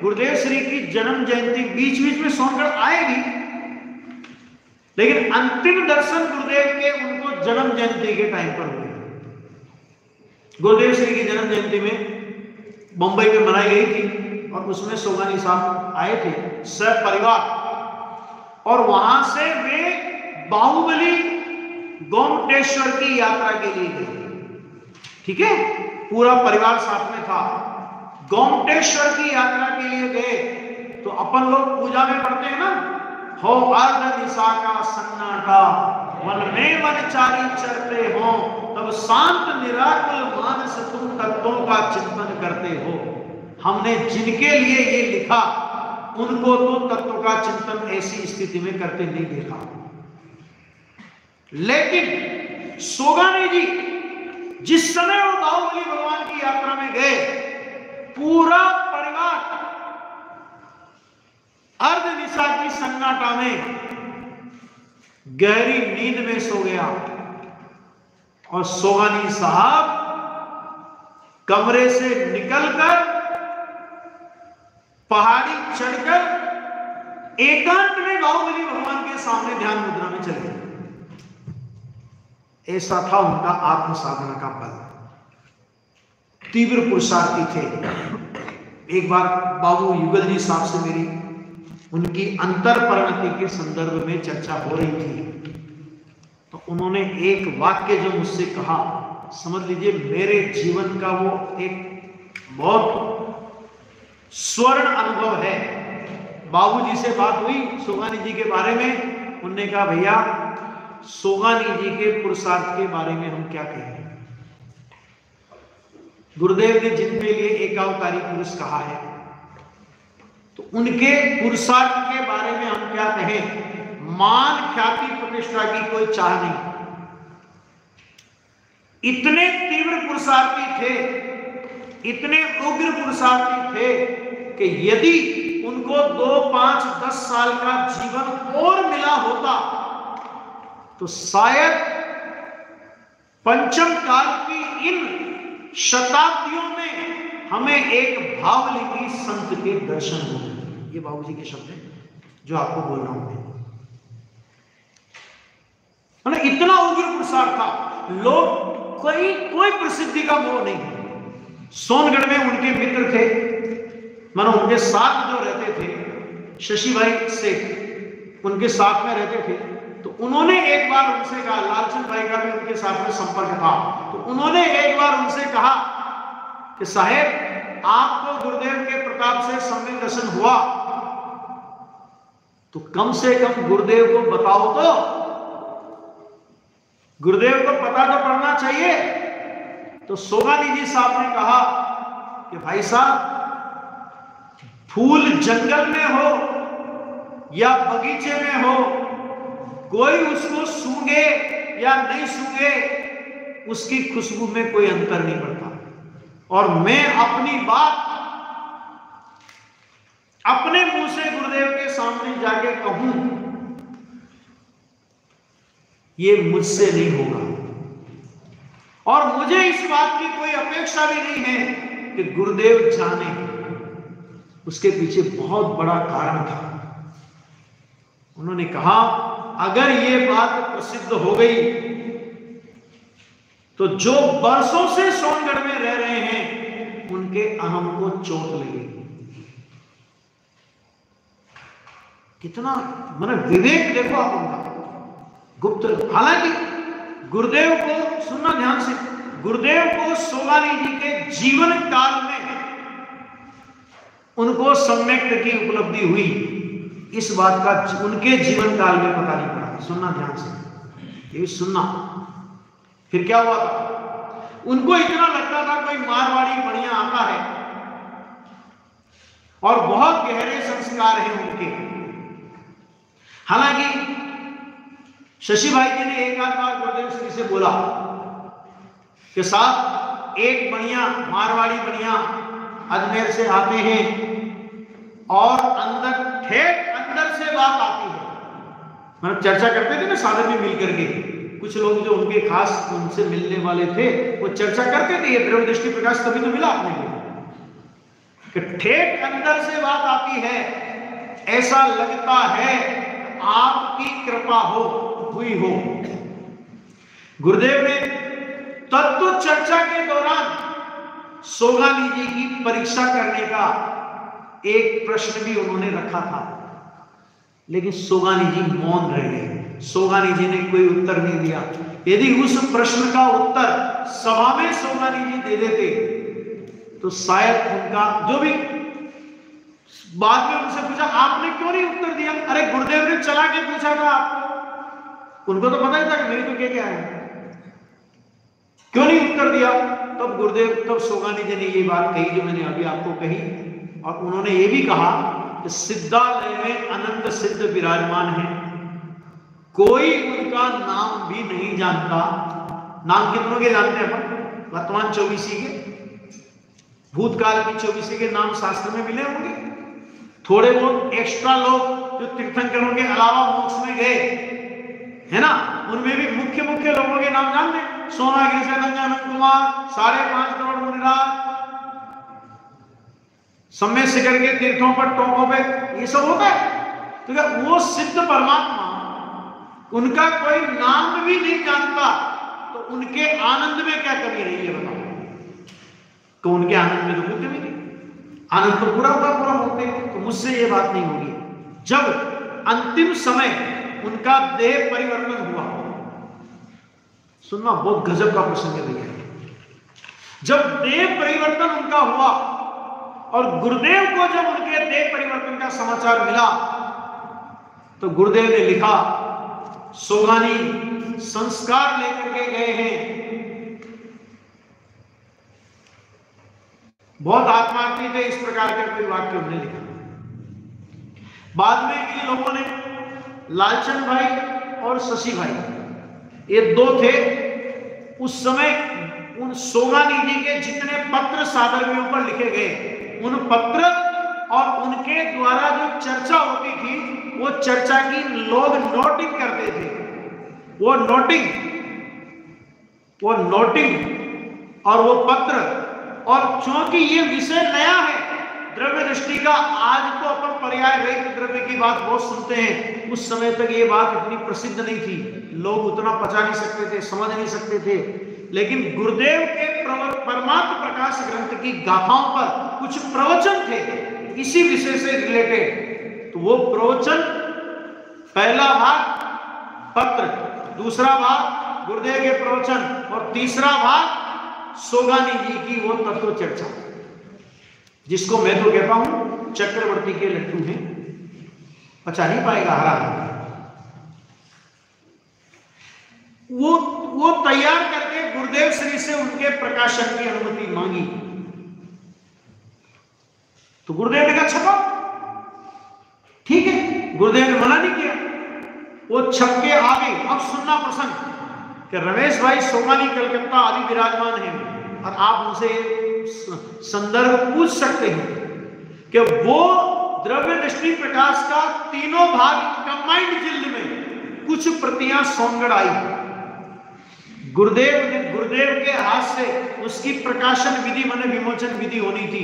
गुरुदेव श्री की जन्म जयंती, बीच बीच में सोनगढ़ आएगी, लेकिन अंतिम दर्शन गुरुदेव के उनको जन्म जयंती के टाइम पर हुए। गुरुदेव श्री की जन्म जयंती में मुंबई में मनाई गई थी, और उसमें सोगानी साहब आए थे सपरिवार, और वहां से वे बाहुबली गोमटेश्वर की यात्रा के लिए गए। ठीक है, पूरा परिवार साथ में था। गोमटेश्वर की यात्रा के लिए गए तो अपन लोग पूजा में पढ़ते हैं ना, हो अर्ध दिशा का सन्नाटा, वन में वनचारी चरते हो, तब शांत निराकुल मानस तुम तत्वों का चिंतन करते हो। हमने जिनके लिए ये लिखा उनको तो तत्व का चिंतन ऐसी स्थिति में करते नहीं देखा। लेकिन सोगानी जी जिस समय वो बाहुबली भगवान की यात्रा में गए, पूरा परिवार अर्धनिशा की सन्नाटा में गहरी नींद में सो गया, और सोगानी साहब कमरे से निकलकर पहाड़ी चढ़कर एकांत में बाहुबली भगवान के सामने ध्यान मुद्रा में चले गए। ऐसा था उनका आत्म साधना का बल। तीव्र पुरुषार्थी थे। एक बार बाबू युगल जी साहब से मेरी उनकी अंतर परिणति के संदर्भ में चर्चा हो रही थी, तो उन्होंने एक वाक्य जो मुझसे कहा, समझ लीजिए मेरे जीवन का वो एक बहुत स्वर्ण अनुभव है। बाबूजी से बात हुई सोगानी जी के बारे में, उन्होंने कहा भैया सोगानी जी के पुरुषार्थ के बारे में हम क्या कहें? गुरुदेव ने जिनके लिए एकावतारी पुरुष कहा है, तो उनके पुरुषार्थ के बारे में हम क्या कहें? मान ख्याति प्रतिष्ठा की कोई चाह नहीं, इतने तीव्र पुरुषार्थी थे, इतने उग्र पुरुषार्थी थे कि यदि उनको 2, 5, 10 साल का जीवन और मिला होता तो शायद पंचम काल की इन शताब्दियों में हमें एक भावलिपि संत के दर्शन होंगे। ये बाबूजी के शब्द हैं जो आपको बोल रहा हूं मैं। इतना उग्र पुरुषार्थ था, लोग कोई प्रसिद्धि का मोह नहीं। सोनगढ़ में उनके मित्र थे, मानो उनके साथ जो रहते थे, शशि भाई सेठ उनके साथ में रहते थे। तो उन्होंने एक बार उनसे कहा, लालचंद भाई का भी उनके साथ में संपर्क था, तो उन्होंने एक बार उनसे कहा कि साहेब आपको गुरुदेव के प्रताप से सम्यक दर्शन हुआ तो कम से कम गुरुदेव को बताओ, तो गुरुदेव को पता तो पड़ना चाहिए। तो सोगानी जी साहब ने कहा कि भाई साहब, फूल जंगल में हो या बगीचे में हो, कोई उसको सूंघे या नहीं सूंघे, उसकी खुशबू में कोई अंतर नहीं पड़ता। और मैं अपनी बात अपने मुंह से गुरुदेव के सामने जाके कहूं, ये मुझसे नहीं होगा। और मुझे इस बात की कोई अपेक्षा भी नहीं है कि गुरुदेव जाने, उसके पीछे बहुत बड़ा कारण था। उन्होंने कहा अगर ये बात प्रसिद्ध हो गई तो जो बरसों से सोनगढ़ में रह रहे हैं उनके अहम को चोट लगेगी। कितना मतलब विवेक देखो आप उनका, गुप्त। हालांकि गुरुदेव को सुनना ध्यान से, गुरुदेव को सोगानी जी के जीवन काल में उनको सम्यक की उपलब्धि हुई, इस बात का उनके जीवन काल में पता नहीं पड़ा। सुनना ध्यान से, ये भी सुनना। फिर क्या हुआ था, उनको इतना लगता था कोई मारवाड़ी बढ़िया आता है और बहुत गहरे संस्कार हैं उनके। हालांकि शशि भाई जी ने एक आध बार गुरुदेव श्री से बोला कि साहब एक बढ़िया मारवाड़ी बढ़िया अजमेर से आते हैं और अंदर ठेठ अंदर से बात आती है। मतलब चर्चा करते थे ना साधन में मिलकर के, कुछ लोग जो उनके खास उनसे मिलने वाले थे वो चर्चा करते थे। ये द्रव्य दृष्टि प्रकाश तभी तो मिला आपने को कि ठेठ अंदर से बात आती है, ऐसा लगता है आपकी कृपा हुई हो। गुरुदेव ने तत्व चर्चा के दौरान सोगानी जी की परीक्षा करने का एक प्रश्न भी उन्होंने रखा था, लेकिन सोगानी जी मौन रह गए। सोगानी जी ने कोई उत्तर नहीं दिया। यदि उस प्रश्न का उत्तर सभा में सोगानी जी दे देते तो शायद उनका जो भी बाद में उनसे पूछा आपने क्यों नहीं उत्तर दिया, अरे गुरुदेव ने चला के पूछा था आपको, उनको तो पता ही था कि मेरी तो क्या है, क्यों नहीं उत्तर दिया। तब गुरुदेव, तब सोगानी जी ने ये बात कही जो मैंने अभी आपको कही, और उन्होंने ये भी कहा कि सिद्धालय में अनंत सिद्ध विराजमान है, कोई उनका नाम भी नहीं जानता। नाम कितनों के जानते हैं अपन? वर्तमान 24 के, भूतकाल की 24 के नाम शास्त्र में मिले होंगे। थोड़े बहुत एक्स्ट्रा लोग जो तीर्थंकरों के अलावा मोक्ष में गए है ना, उनमें भी मुख्य मुख्य लोगों के नाम जानते हैं। सोनागिरी से गंजानंद कुमार, 5.5 करोड़ मुनिराज, समय शिखर के तीर्थों पर टोकों पे, ये सब होता है। तो क्या वो सिद्ध परमात्मा उनका कोई नाम भी नहीं जानता, तो उनके आनंद में क्या कमी रही है बताओ? तो उनके आनंद में तो कोई कमी नहीं, आनंद तो पूरा होगा, पूरा होते हैं। तो मुझसे ये बात नहीं होगी। जब अंतिम समय उनका देह परिवर्तन हुआ, सुनना बहुत गजब का प्रसंग है भैया। जब देह परिवर्तन उनका हुआ और गुरुदेव को जब उनके देह परिवर्तन का समाचार मिला तो गुरुदेव ने लिखा, सोगानी संस्कार लेकर के गए हैं, बहुत आत्मार्थी थे, इस प्रकार का कोई वाक्य उन्होंने लिखा। बाद में इन लोगों ने लालचंद भाई और शशि भाई, ये दो थे उस समय उन सोगानी जी के जितने पत्र सादरवियों पर लिखे गए, उन पत्र और उनके द्वारा जो चर्चा होती थी, वो चर्चा की लोग नोटिंग करते थे। वो नोटिंग और वो पत्र, और क्योंकि ये विषय नया है द्रव्य दृष्टि का, आज तो अपन पर्याय रहित द्रव्य की बात बहुत सुनते हैं, उस समय तक ये बात इतनी प्रसिद्ध नहीं थी, लोग उतना पचा नहीं सकते थे, समझ नहीं सकते थे। लेकिन गुरुदेव के परमात्म प्रकाश ग्रंथ की गाथाओं पर कुछ प्रवचन थे इसी विषय से रिलेटेड। तो वो प्रवचन, पहला भाग पत्र, दूसरा भाग गुरुदेव के प्रवचन, और तीसरा भाग सोगानी जी की वो तत्व चर्चा, जिसको मैं तो कहता हूं चक्रवर्ती के लड्डू हैं, पचा नहीं पाएगा हरा। वो तैयार करके गुरुदेव श्री से उनके प्रकाशन की अनुमति मांगी, तो गुरुदेव ने कहा छपा, ठीक है, गुरुदेव ने मना नहीं किया, वो छप के आ गई। अब सुनना प्रसंग कि रमेश भाई सोगानी कलकत्ता आदि विराजमान हैं, और आप उनसे संदर्भ पूछ सकते हैं कि वो द्रव्य दृष्टि प्रकाश का तीनों भाग कंबाइंड जिल्द में कुछ प्रतियां सोनगढ़ आई। गुरुदेव के हाथ से उसकी प्रकाशन विधि माने विमोचन विधि होनी थी।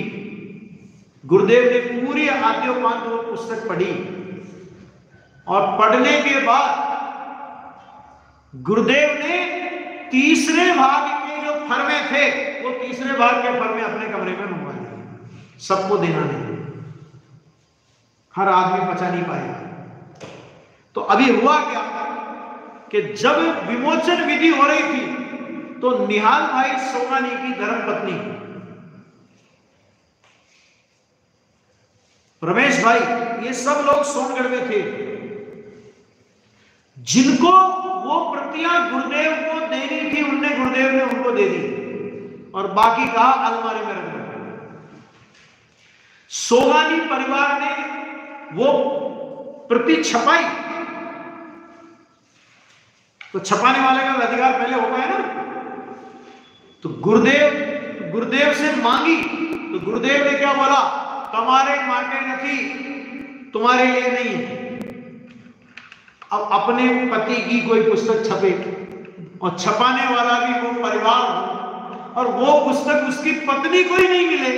गुरुदेव ने पूरी आद्योपांत वो पुस्तक पढ़ी, और पढ़ने के बाद गुरुदेव ने तीसरे भाग के जो फर्मे थे, वो तीसरे भाग के फर्मे अपने कमरे में मंगवा लिए, सबको देना नहीं, हर आदमी पचा नहीं पाएगा। तो अभी हुआ क्या कि जब विमोचन विधि हो रही थी, तो निहाल भाई सोगानी की धर्मपत्नी रमेश भाई, ये सब लोग सोनगढ़ में थे, जिनको वो प्रतियां गुरुदेव को देनी थी, उनने गुरुदेव ने उनको दे दी, और बाकी कहा अलमारी में रख दो। सोगानी परिवार ने वो प्रति छपाई, तो छपाने वाले का अधिकार पहले होता है ना, तो गुरुदेव से मांगी, तो गुरुदेव ने क्या बोला, तुम्हारे माटे नहीं, तुम्हारे लिए नहीं है। अब अपने पति की कोई पुस्तक छपे और छपाने वाला भी वो परिवार हो, और वो पुस्तक उसकी पत्नी को ही नहीं मिले,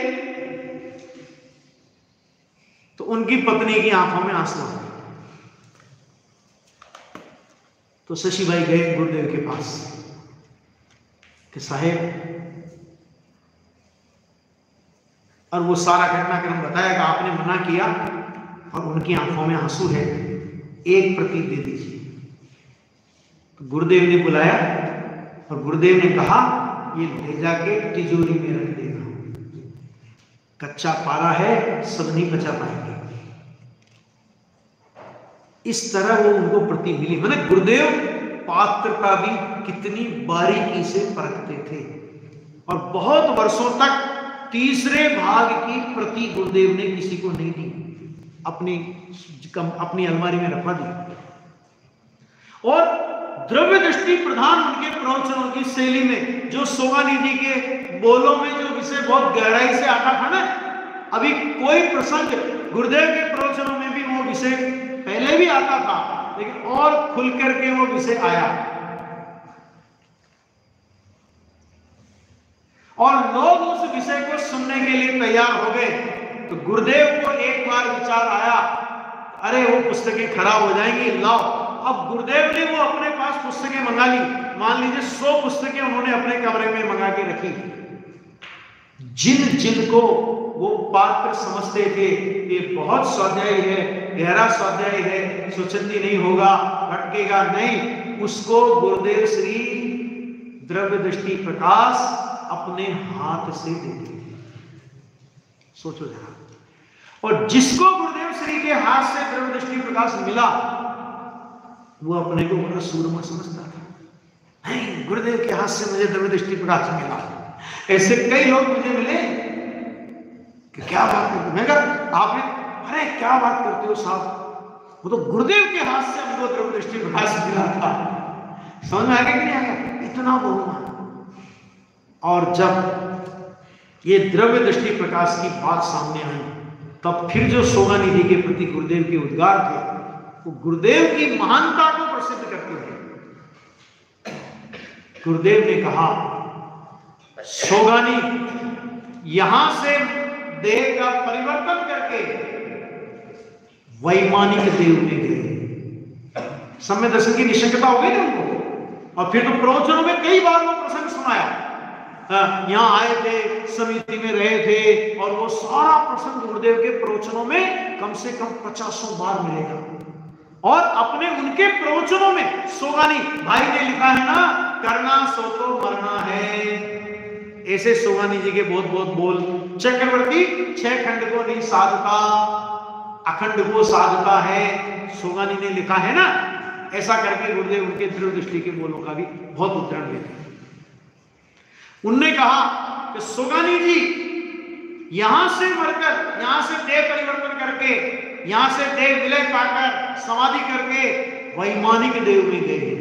तो उनकी पत्नी की आंखों में आंसू आ गए। तो शशि भाई गए गुरुदेव के पास कि साहेब, और वो सारा घटनाक्रम बताया कि आपने मना किया और उनकी आंखों में आंसू है, एक प्रति दे दीजिए। तो गुरुदेव ने बुलाया और गुरुदेव ने कहा, ये ले जाके तिजोरी में रख देना, कच्चा पारा है, सब नहीं बचा पाएंगे। इस तरह वो उनको प्रति मिली। मैंने गुरुदेव पात्र का भी कितनी बारीकी से परखते थे, और बहुत वर्षों तक तीसरे भाग की प्रति गुरुदेव ने किसी को नहीं दी, अपनी अलमारी में रखवा दी। और द्रव्य दृष्टि प्रधान उनके प्रवचनों की शैली में, जो सोगानी जी के बोलों में जो विषय बहुत गहराई से आता था ना, अभी कोई प्रसंग गुरुदेव के प्रवचनों में भी वो विषय पहले भी आता था, लेकिन और खुल करके वो विषय आया, और लोग उस विषय को सुनने के लिए तैयार हो गए। तो गुरुदेव को एक बार विचार आया, अरे वो पुस्तकें खराब हो जाएंगी, लाओ। अब गुरुदेव ने वो अपने पास पुस्तकें मंगा ली, मान लीजिए 100 पुस्तकें उन्होंने अपने कमरे में मंगा के रखी। जिनको वो पात्र समझते थे ये बहुत स्वाध्यायी है, गहरा स्वाध्यायी है, स्वच्छंदी नहीं होगा, भटकेगा नहीं, उसको गुरुदेव श्री द्रव्य दृष्टि प्रकाश अपने हाथ से देते थे। सोचो जरा। और जिसको गुरुदेव श्री के हाथ से द्रव्य दृष्टि प्रकाश मिला, वो अपने को बड़ा सूरमा समझता था, नहीं गुरुदेव के हाथ से मुझे द्रव्य दृष्टि प्रकाश मिला। ऐसे कई लोग मुझे मिले कि क्या बात करते, मैं कहा आपने, अरे क्या बात करते हो साहब, वो तो गुरुदेव के हाथ से हमको द्रव्य दृष्टि प्रकाश मिला था। समझ में आ गया कि नहीं आ गया? इतना बहुमान और जब ये द्रव्य दृष्टि प्रकाश की बात सामने आई, तब फिर जो सोगानिधि के प्रति गुरुदेव के उद्गार थे वो गुरुदेव की महानता को प्रसिद्ध करते थे। गुरुदेव ने कहा, सोगानी यहां से देह का परिवर्तन करके वैमानिक देव में गए। सम्य दर्शन की निशंकता हो गई ना उनको। और फिर तो प्रवचनों में कई बार वो प्रसंग सुनाया, यहां आए थे, समिति में रहे थे, और वो सारा प्रसंग गुरुदेव के प्रवचनों में कम से कम 50 बार मिलेगा। और अपने उनके प्रवचनों में सोगानी भाई ने लिखा है ना, करना सो तो मरना है। ऐसे सोगानी जी के बहुत बहुत बोल, चक्रवर्ती 6 खंड को नहीं साधता, अखंड को साधता है, सोगानी ने लिखा है ना। ऐसा करके गुरुदेव उनके दृढ़ दृष्टि के बोलों का भी बहुत उदाहरण देते हैं। उनने कहा कि सोगानी जी यहां से मरकर, यहां से देह परिवर्तन करके, यहां से देह विलय पाकर समाधि करके वैमानिक देव में गए।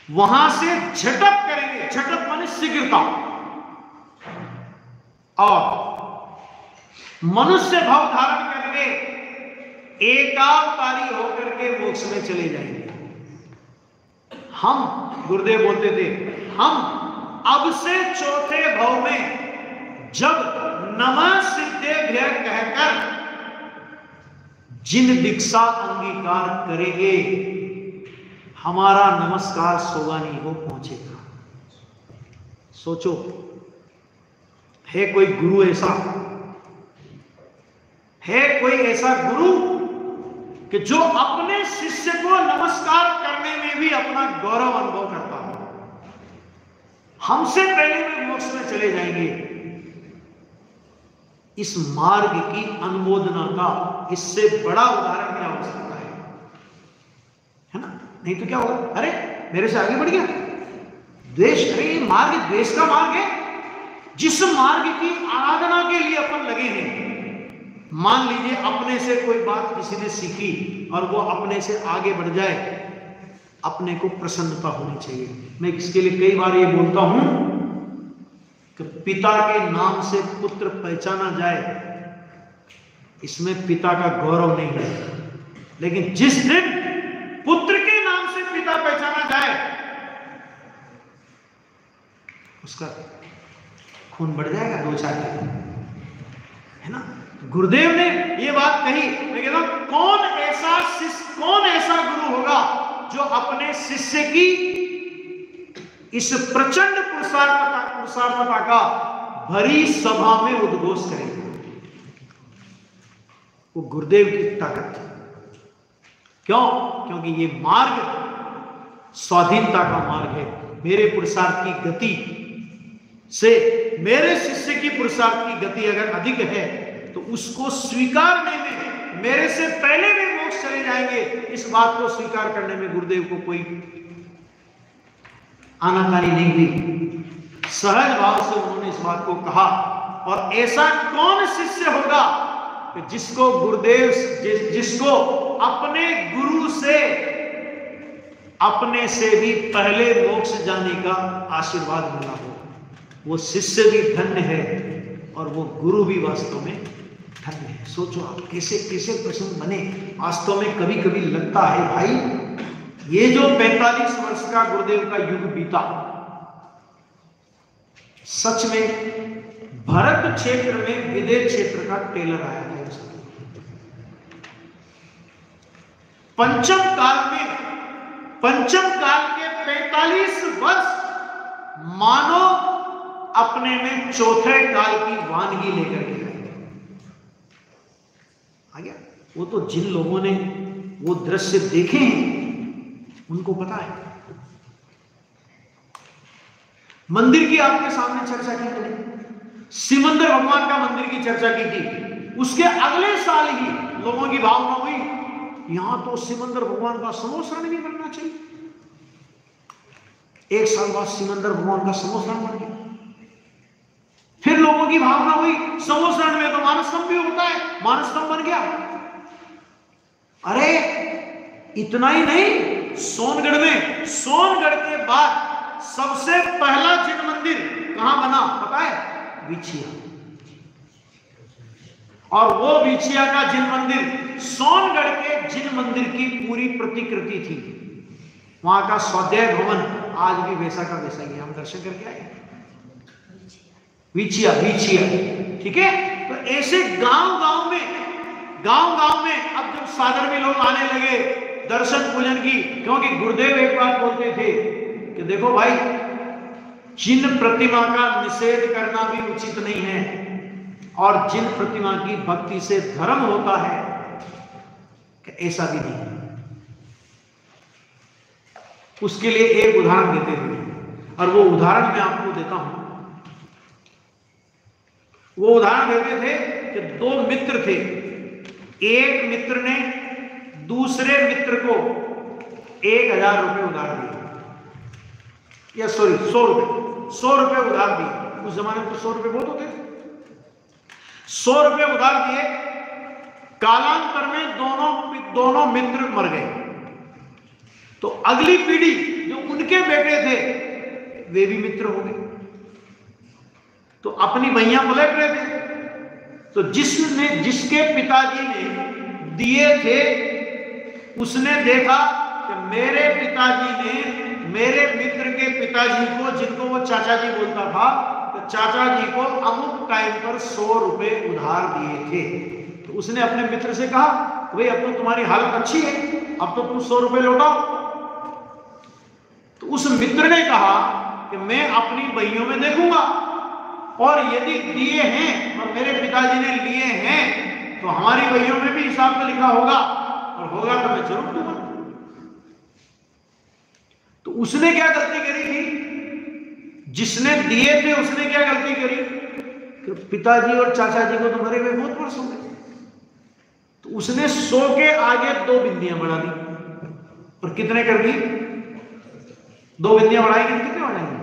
वहां से झटक करेंगे, झटक माने शीघ्रता, और मनुष्य भाव धारण करके एकावतारी होकर के मोक्ष में चले जाएंगे। हम, गुरुदेव बोलते थे, हम अब से चौथे भाव में जब नमः सिद्धेभ्य कहकर जिन दीक्षा अंगीकार करेंगे, हमारा नमस्कार सोगानी को पहुंचेगा। सोचो, है कोई गुरु ऐसा, है कोई ऐसा गुरु कि जो अपने शिष्य को नमस्कार करने में भी अपना गौरव अनुभव करता हो। हमसे पहले वे मोक्ष में चले जाएंगे। इस मार्ग की अनुमोदना का इससे बड़ा उदाहरण क्या हो सकता है ना? नहीं तो क्या होगा, अरे मेरे से आगे बढ़ गया, द्वेष, अरे ये मार्ग द्वेष का मार्ग है। जिस मार्ग की आराधना के लिए अपन लगे हैं, मान लीजिए अपने से कोई बात किसी ने सीखी और वो अपने से आगे बढ़ जाए, अपने को प्रसन्नता होनी चाहिए। मैं इसके लिए कई बार ये बोलता हूं कि पिता के नाम से पुत्र पहचाना जाए, इसमें पिता का गौरव नहीं है। लेकिन जिस दिन पुत्र के नाम से पिता पहचाना जाए, उसका खून बढ़ जाएगा 2-4 दिन, है ना? गुरुदेव ने ये बात कही। मैं कहता हूं, कौन ऐसा गुरु होगा जो अपने शिष्य की इस प्रचंड पुरुषार्थता का भरी सभा में उद्घोष करेगा? वो गुरुदेव की ताकत। क्यों? क्योंकि ये मार्ग स्वाधीनता का मार्ग है। मेरे पुरुषार्थ की गति से मेरे शिष्य की पुरुषार्थ की गति अगर अधिक है तो उसको स्वीकारने में मेरे से पहले भी मोक्ष चले जाएंगे। इस बात को स्वीकार करने में गुरुदेव को कोई आनाकानी नहीं हुई। सहज भाव से उन्होंने इस बात को कहा। और ऐसा कौन शिष्य होगा कि जिसको गुरुदेव जिसको अपने गुरु से अपने से भी पहले मोक्ष जाने का आशीर्वाद मिला हो? वो शिष्य भी धन्य है और वो गुरु भी वास्तव में धन्य है। सोचो आप कैसे कैसे प्रश्न बने। वास्तव में कभी कभी लगता है भाई, ये जो 45 वर्ष का गुरुदेव का युग बीता, सच में भरत क्षेत्र में विदेह क्षेत्र का टेलर आया था। पंचम काल के 45 वर्ष मानो अपने में चौथे काल की वानगी लेकर के आ गया। वो तो जिन लोगों ने वो दृश्य देखे हैं उनको पता है। मंदिर की आपके सामने चर्चा की मैंने, सिमंदर भगवान का मंदिर की चर्चा की थी। उसके अगले साल ही लोगों की भावना हुई, यहां तो सिमंदर भगवान का समोसरण भी बनना चाहिए। 1 साल बाद सिमंदर भगवान का समोसरण बन गया। फिर लोगों की भावना हुई, समोसरण में तो मानसतंभ भी होता है, मानसतंभ बन गया। अरे इतना ही नहीं, सोनगढ़ के बाद सबसे पहला जिन मंदिर कहां बना पता है? विछिया। और वो विछिया का जिन मंदिर सोनगढ़ के जिन मंदिर की पूरी प्रतिकृति थी। वहां का स्वाध्याय भवन आज भी वैसा का वैसा ही, हम दर्शन करके आए। विछिया, विछिया, ठीक है। तो ऐसे गांव गांव में अब जब सागर में लोग आने लगे दर्शन पूजन की, क्योंकि गुरुदेव एक बात बोलते थे कि देखो भाई, जिन प्रतिमा का निषेध करना भी उचित नहीं है, और जिन प्रतिमा की भक्ति से धर्म होता है कि ऐसा भी नहीं है। उसके लिए एक उदाहरण देते थे, और वो उदाहरण मैं आपको देता हूं। वो उदाहरण देते थे कि दो मित्र थे, एक मित्र ने दूसरे मित्र को 1000 रुपए उधार दिए, या सॉरी 100 रुपए उधार दिए। उस जमाने में तो 100 रुपए बहुत होते थे। 100 रुपए उधार दिए। कालांतर में दोनों मित्र मर गए। तो अगली पीढ़ी जो उनके बेटे थे वे भी मित्र हो गए। तो अपनी भैया पलट रहे थे। तो जिसके पिताजी ने दिए थे उसने देखा कि मेरे पिताजी ने मेरे मित्र के पिताजी को, जिनको वो चाचा जी बोलता था, तो चाचा जी को अमुक टाइम पर 100 रुपए उधार दिए थे। तो उसने अपने मित्र से कहा, भाई अब तो तुम्हारी हालत अच्छी है, अब तो तुम 100 रुपए लौटाओ। तो उस मित्र ने कहा कि मैं अपनी भैयों में देखूंगा, और यदि दिए हैं और मेरे पिताजी ने लिए हैं तो हमारी भैयों में भी हिसाब में लिखा होगा, और होगा तो मैं जरूर दूंगा। तो उसने क्या गलती करी थी? जिसने दिए थे उसने क्या गलती करी कि पिताजी और चाचा जी को तो मरे हुए बहुत वर्ष हो गए। तो उसने 100 के आगे 2 बिंदियां बढ़ा दी। और कितने कर दी? 2 बिंदियां बढ़ाएंगे, कितने बढ़ाएंगे?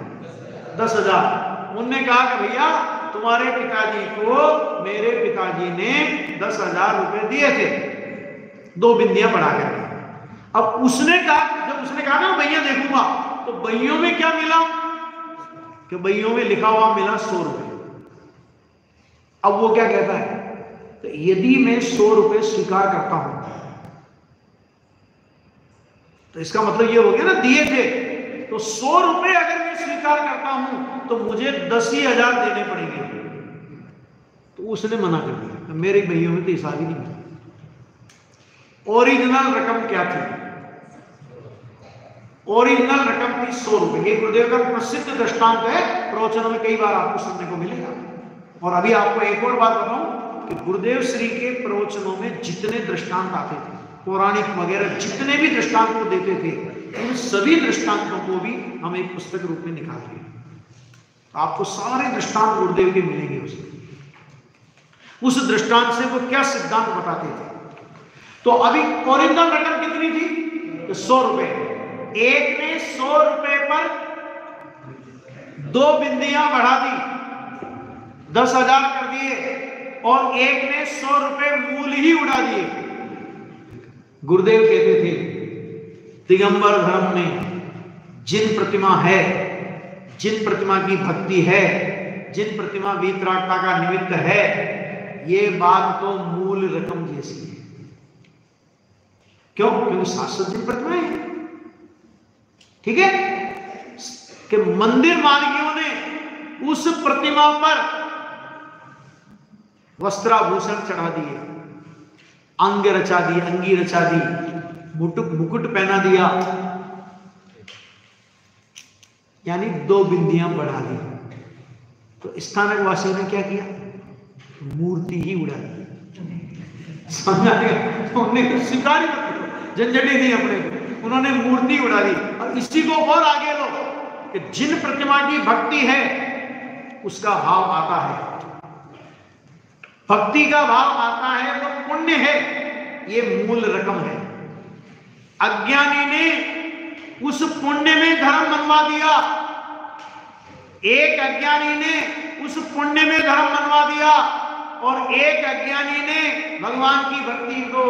10,000। उन्होंने कहा कि भैया तुम्हारे पिताजी को मेरे पिताजी ने 10,000 रुपए दिए थे, 2 बिंदियां बढ़ा करके। अब उसने कहा, जब उसने कहा ना भैया देखूंगा, तो भैयों में क्या मिला कि भैयों में लिखा हुआ मिला 100 रुपए। अब वो क्या कहता है, तो यदि मैं 100 रुपए स्वीकार करता हूं तो इसका मतलब ये हो गया ना, दिए थे तो 100 रुपए अगर मैं स्वीकार करता हूं तो मुझे 10,000 देने पड़ेंगे। तो उसने मना कर दिया, मेरे भैयों में तो हिसाब ही नहीं मिला। ओरिजिनल रकम क्या थी? ओरिजिनल रकम थी 100 रुपए। ये गुरुदेव का प्रसिद्ध दृष्टांत है, प्रवचनों में कई बार आपको सुनने को मिलेगा। और अभी आपको एक और बात बताऊं कि गुरुदेव श्री के प्रवचनों में जितने दृष्टांत आते थे, पौराणिक वगैरह जितने भी दृष्टांत वो देते थे, उन सभी दृष्टांतों को भी हम एक पुस्तक रूप में निकालते हैं। आपको सारे दृष्टांत गुरुदेव के मिलेंगे उसमें। उस दृष्टांत से वो क्या सिद्धांत बताते थे। तो अभी ओरिजिनल रकम कितनी थी? तो 100 रुपए। एक ने 100 रुपए पर 2 बिंदियां बढ़ा दी, 10,000 कर दिए, और एक ने 100 रुपए मूल ही उड़ा दिए। गुरुदेव कहते थे दिगंबर धर्म में जिन प्रतिमा है, जिन प्रतिमा की भक्ति है, जिन प्रतिमा वीतरागता का निमित्त है, ये बात तो मूल रकम जैसी है। क्यों? क्योंकि शाश्वत जिन प्रतिमा है, ठीक है, कि मंदिर मार्गियों ने उस प्रतिमा पर वस्त्राभूषण चढ़ा दिए, अंग रचा दी, अंगी रचा दी, मुकुट पहना दिया, यानी 2 बिंदियां बढ़ा दी। तो स्थानक वासियों ने क्या किया? मूर्ति ही उड़ा दी। समझा गया? तो उन्होंने स्वीकार ही मत, झंझट ही नहीं अपने को, उन्होंने मूर्ति उड़ा दी। और इसी को और आगे लो कि जिन प्रतिमा की भक्ति है उसका भाव आता है, भक्ति का भाव आता है, वो पुण्य है, ये मूल रकम है। अज्ञानी ने उस पुण्य में धर्म मनवा दिया, एक अज्ञानी ने उस पुण्य में धर्म मनवा दिया, और एक अज्ञानी ने भगवान की भक्ति को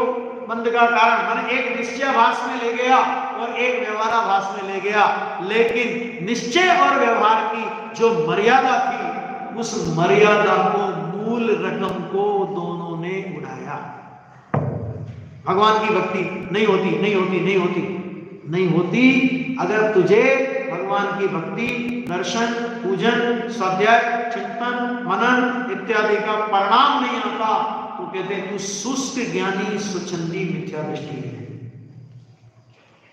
बंद का कारण माने एक निश्चयाभास में ले गया और एक व्यवहाराभास में ले गया, लेकिन निश्चय और व्यवहार की जो मर्यादा थी उस मर्यादा को, मूल रकम को दोनों ने उड़ाया। भगवान की भक्ति नहीं होती, नहीं होती, नहीं होती, नहीं होती अगर तुझे भगवान की भक्ति, दर्शन, पूजन, स्वाध्याय, चिंतन, मनन इत्यादि का परिणाम नहीं आता तो कहते हैं तू शुष्क ज्ञानी स्वच्छंदी मिथ्या दृष्टि है।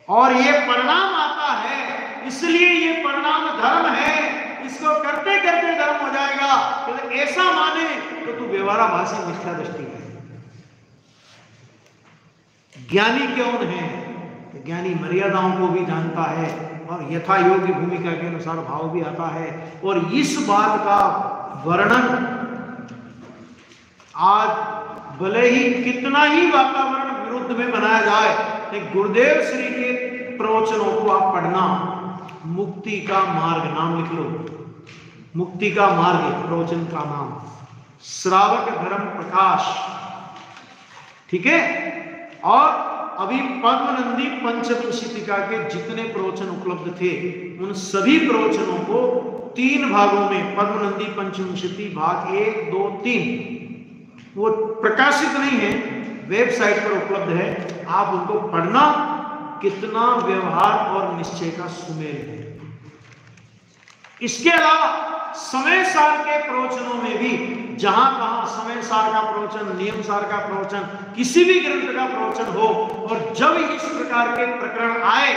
और ये परिणाम आता है, इसलिए ये परिणाम धर्म है, इसको करते करते धर्म हो जाएगा। तो ऐसा माने तो तू व्यवहाराभासी मिथ्या दृष्टि है। ज्ञानी कौन है? ज्ञानी मर्यादाओं को भी जानता है और यथा योग्य भूमिका के अनुसार भाव भी आता है। और इस बात का वर्णन आज भले ही कितना ही वातावरण विरुद्ध में बनाया जाए, लेकिन गुरुदेव श्री के प्रवचनों को आप पढ़ना। मुक्ति का मार्ग नाम लिख लो, मुक्ति का मार्ग प्रवचन का नाम, श्रावक धर्म प्रकाश, ठीक है। और अभी पद्मनंदी पंचविंशतिका के जितने प्रवचन उपलब्ध थे उन सभी प्रवचनों को 3 भागों में, पद्मनंदी पंचविंशति भाग 1, 2, 3 वो प्रकाशित नहीं है, वेबसाइट पर उपलब्ध है, आप उनको पढ़ना। कितना व्यवहार और निश्चय का सुमेल है। इसके अलावा समय सार के प्रवचनों में भी जहां कहां समय सार का प्रवचन, नियम सार का प्रवचन, किसी भी ग्रंथ का प्रवचन हो और जब इस प्रकार के प्रकरण आए,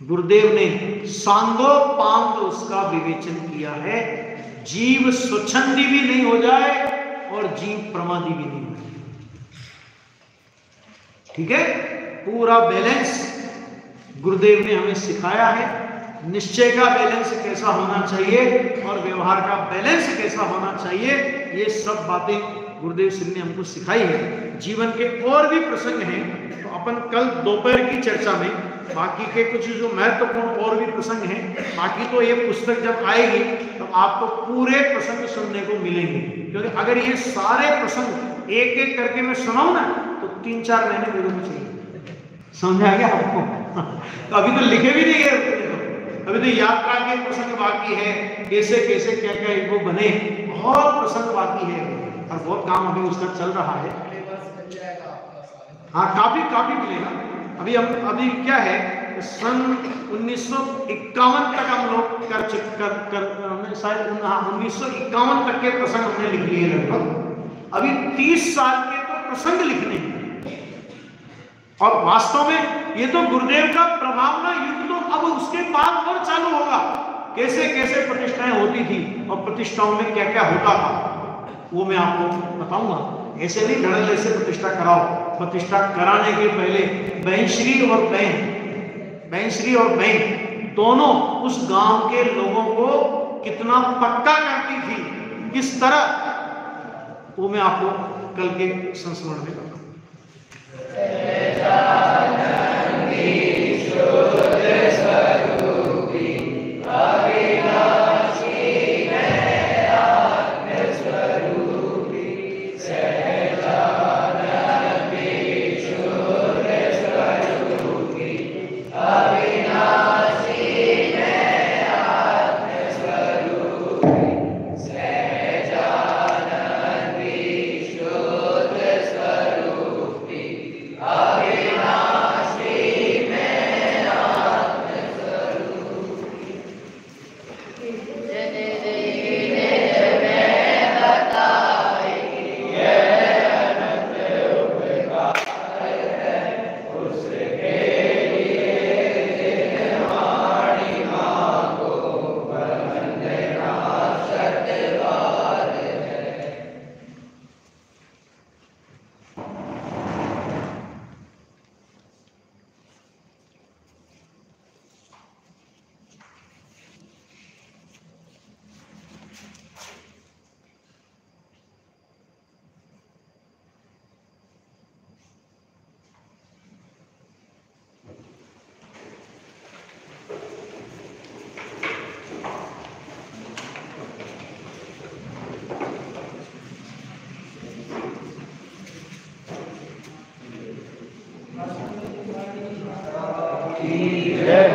गुरुदेव ने सांदोपांग उसका विवेचन किया है। जीव स्वच्छंदी भी नहीं हो जाए और जीव प्रमादी भी नहीं हो जाए, ठीक है। पूरा बैलेंस गुरुदेव ने हमें सिखाया है। निश्चय का बैलेंस कैसा होना चाहिए और व्यवहार का बैलेंस कैसा होना चाहिए, ये सब बातें गुरुदेव श्री ने हमको सिखाई है। जीवन के और भी प्रसंग हैं तो अपन कल दोपहर की चर्चा में बाकी के कुछ जो महत्वपूर्ण और भी प्रसंग हैं, बाकी तो ये पुस्तक जब आएगी तो आपको पूरे प्रसंग सुनने को मिलेंगे। क्योंकि अगर ये सारे प्रसंग एक एक करके मैं सुनाऊं ना तो 3-4 महीने मेरे को चाहिए। समझ आ गया आपको? तो अभी तो लिखे भी नहीं है, अभी तो यात्रा के प्रसंग बाकी है, कैसे कैसे क्या क्या वो बने, बहुत प्रसंग बाकी है और बहुत काम अभी उसका चल रहा है। हाँ, काफी मिलेगा। अभी क्या है, सन 1951 तक हम लोग शायद 1951 तक के प्रसंग हमने लिख लिए लगभग। अभी 30 साल के तो प्रसंग लिखने हैं। और वास्तव में ये तो गुरुदेव का प्रभावना युग तो अब उसके बाद और चालू होगा। कैसे कैसे प्रतिष्ठाएं होती थी और प्रतिष्ठाओं में क्या क्या होता था वो मैं आपको बताऊंगा। ऐसे नहीं धड़ल्ले से प्रतिष्ठा कराओ। प्रतिष्ठा कराने के पहले बहनश्री और बहन दोनों उस गांव के लोगों को कितना पक्का करती थी, किस तरह, वो मैं आपको कल के संस्मरण में बताऊंगा। Amen. की जय।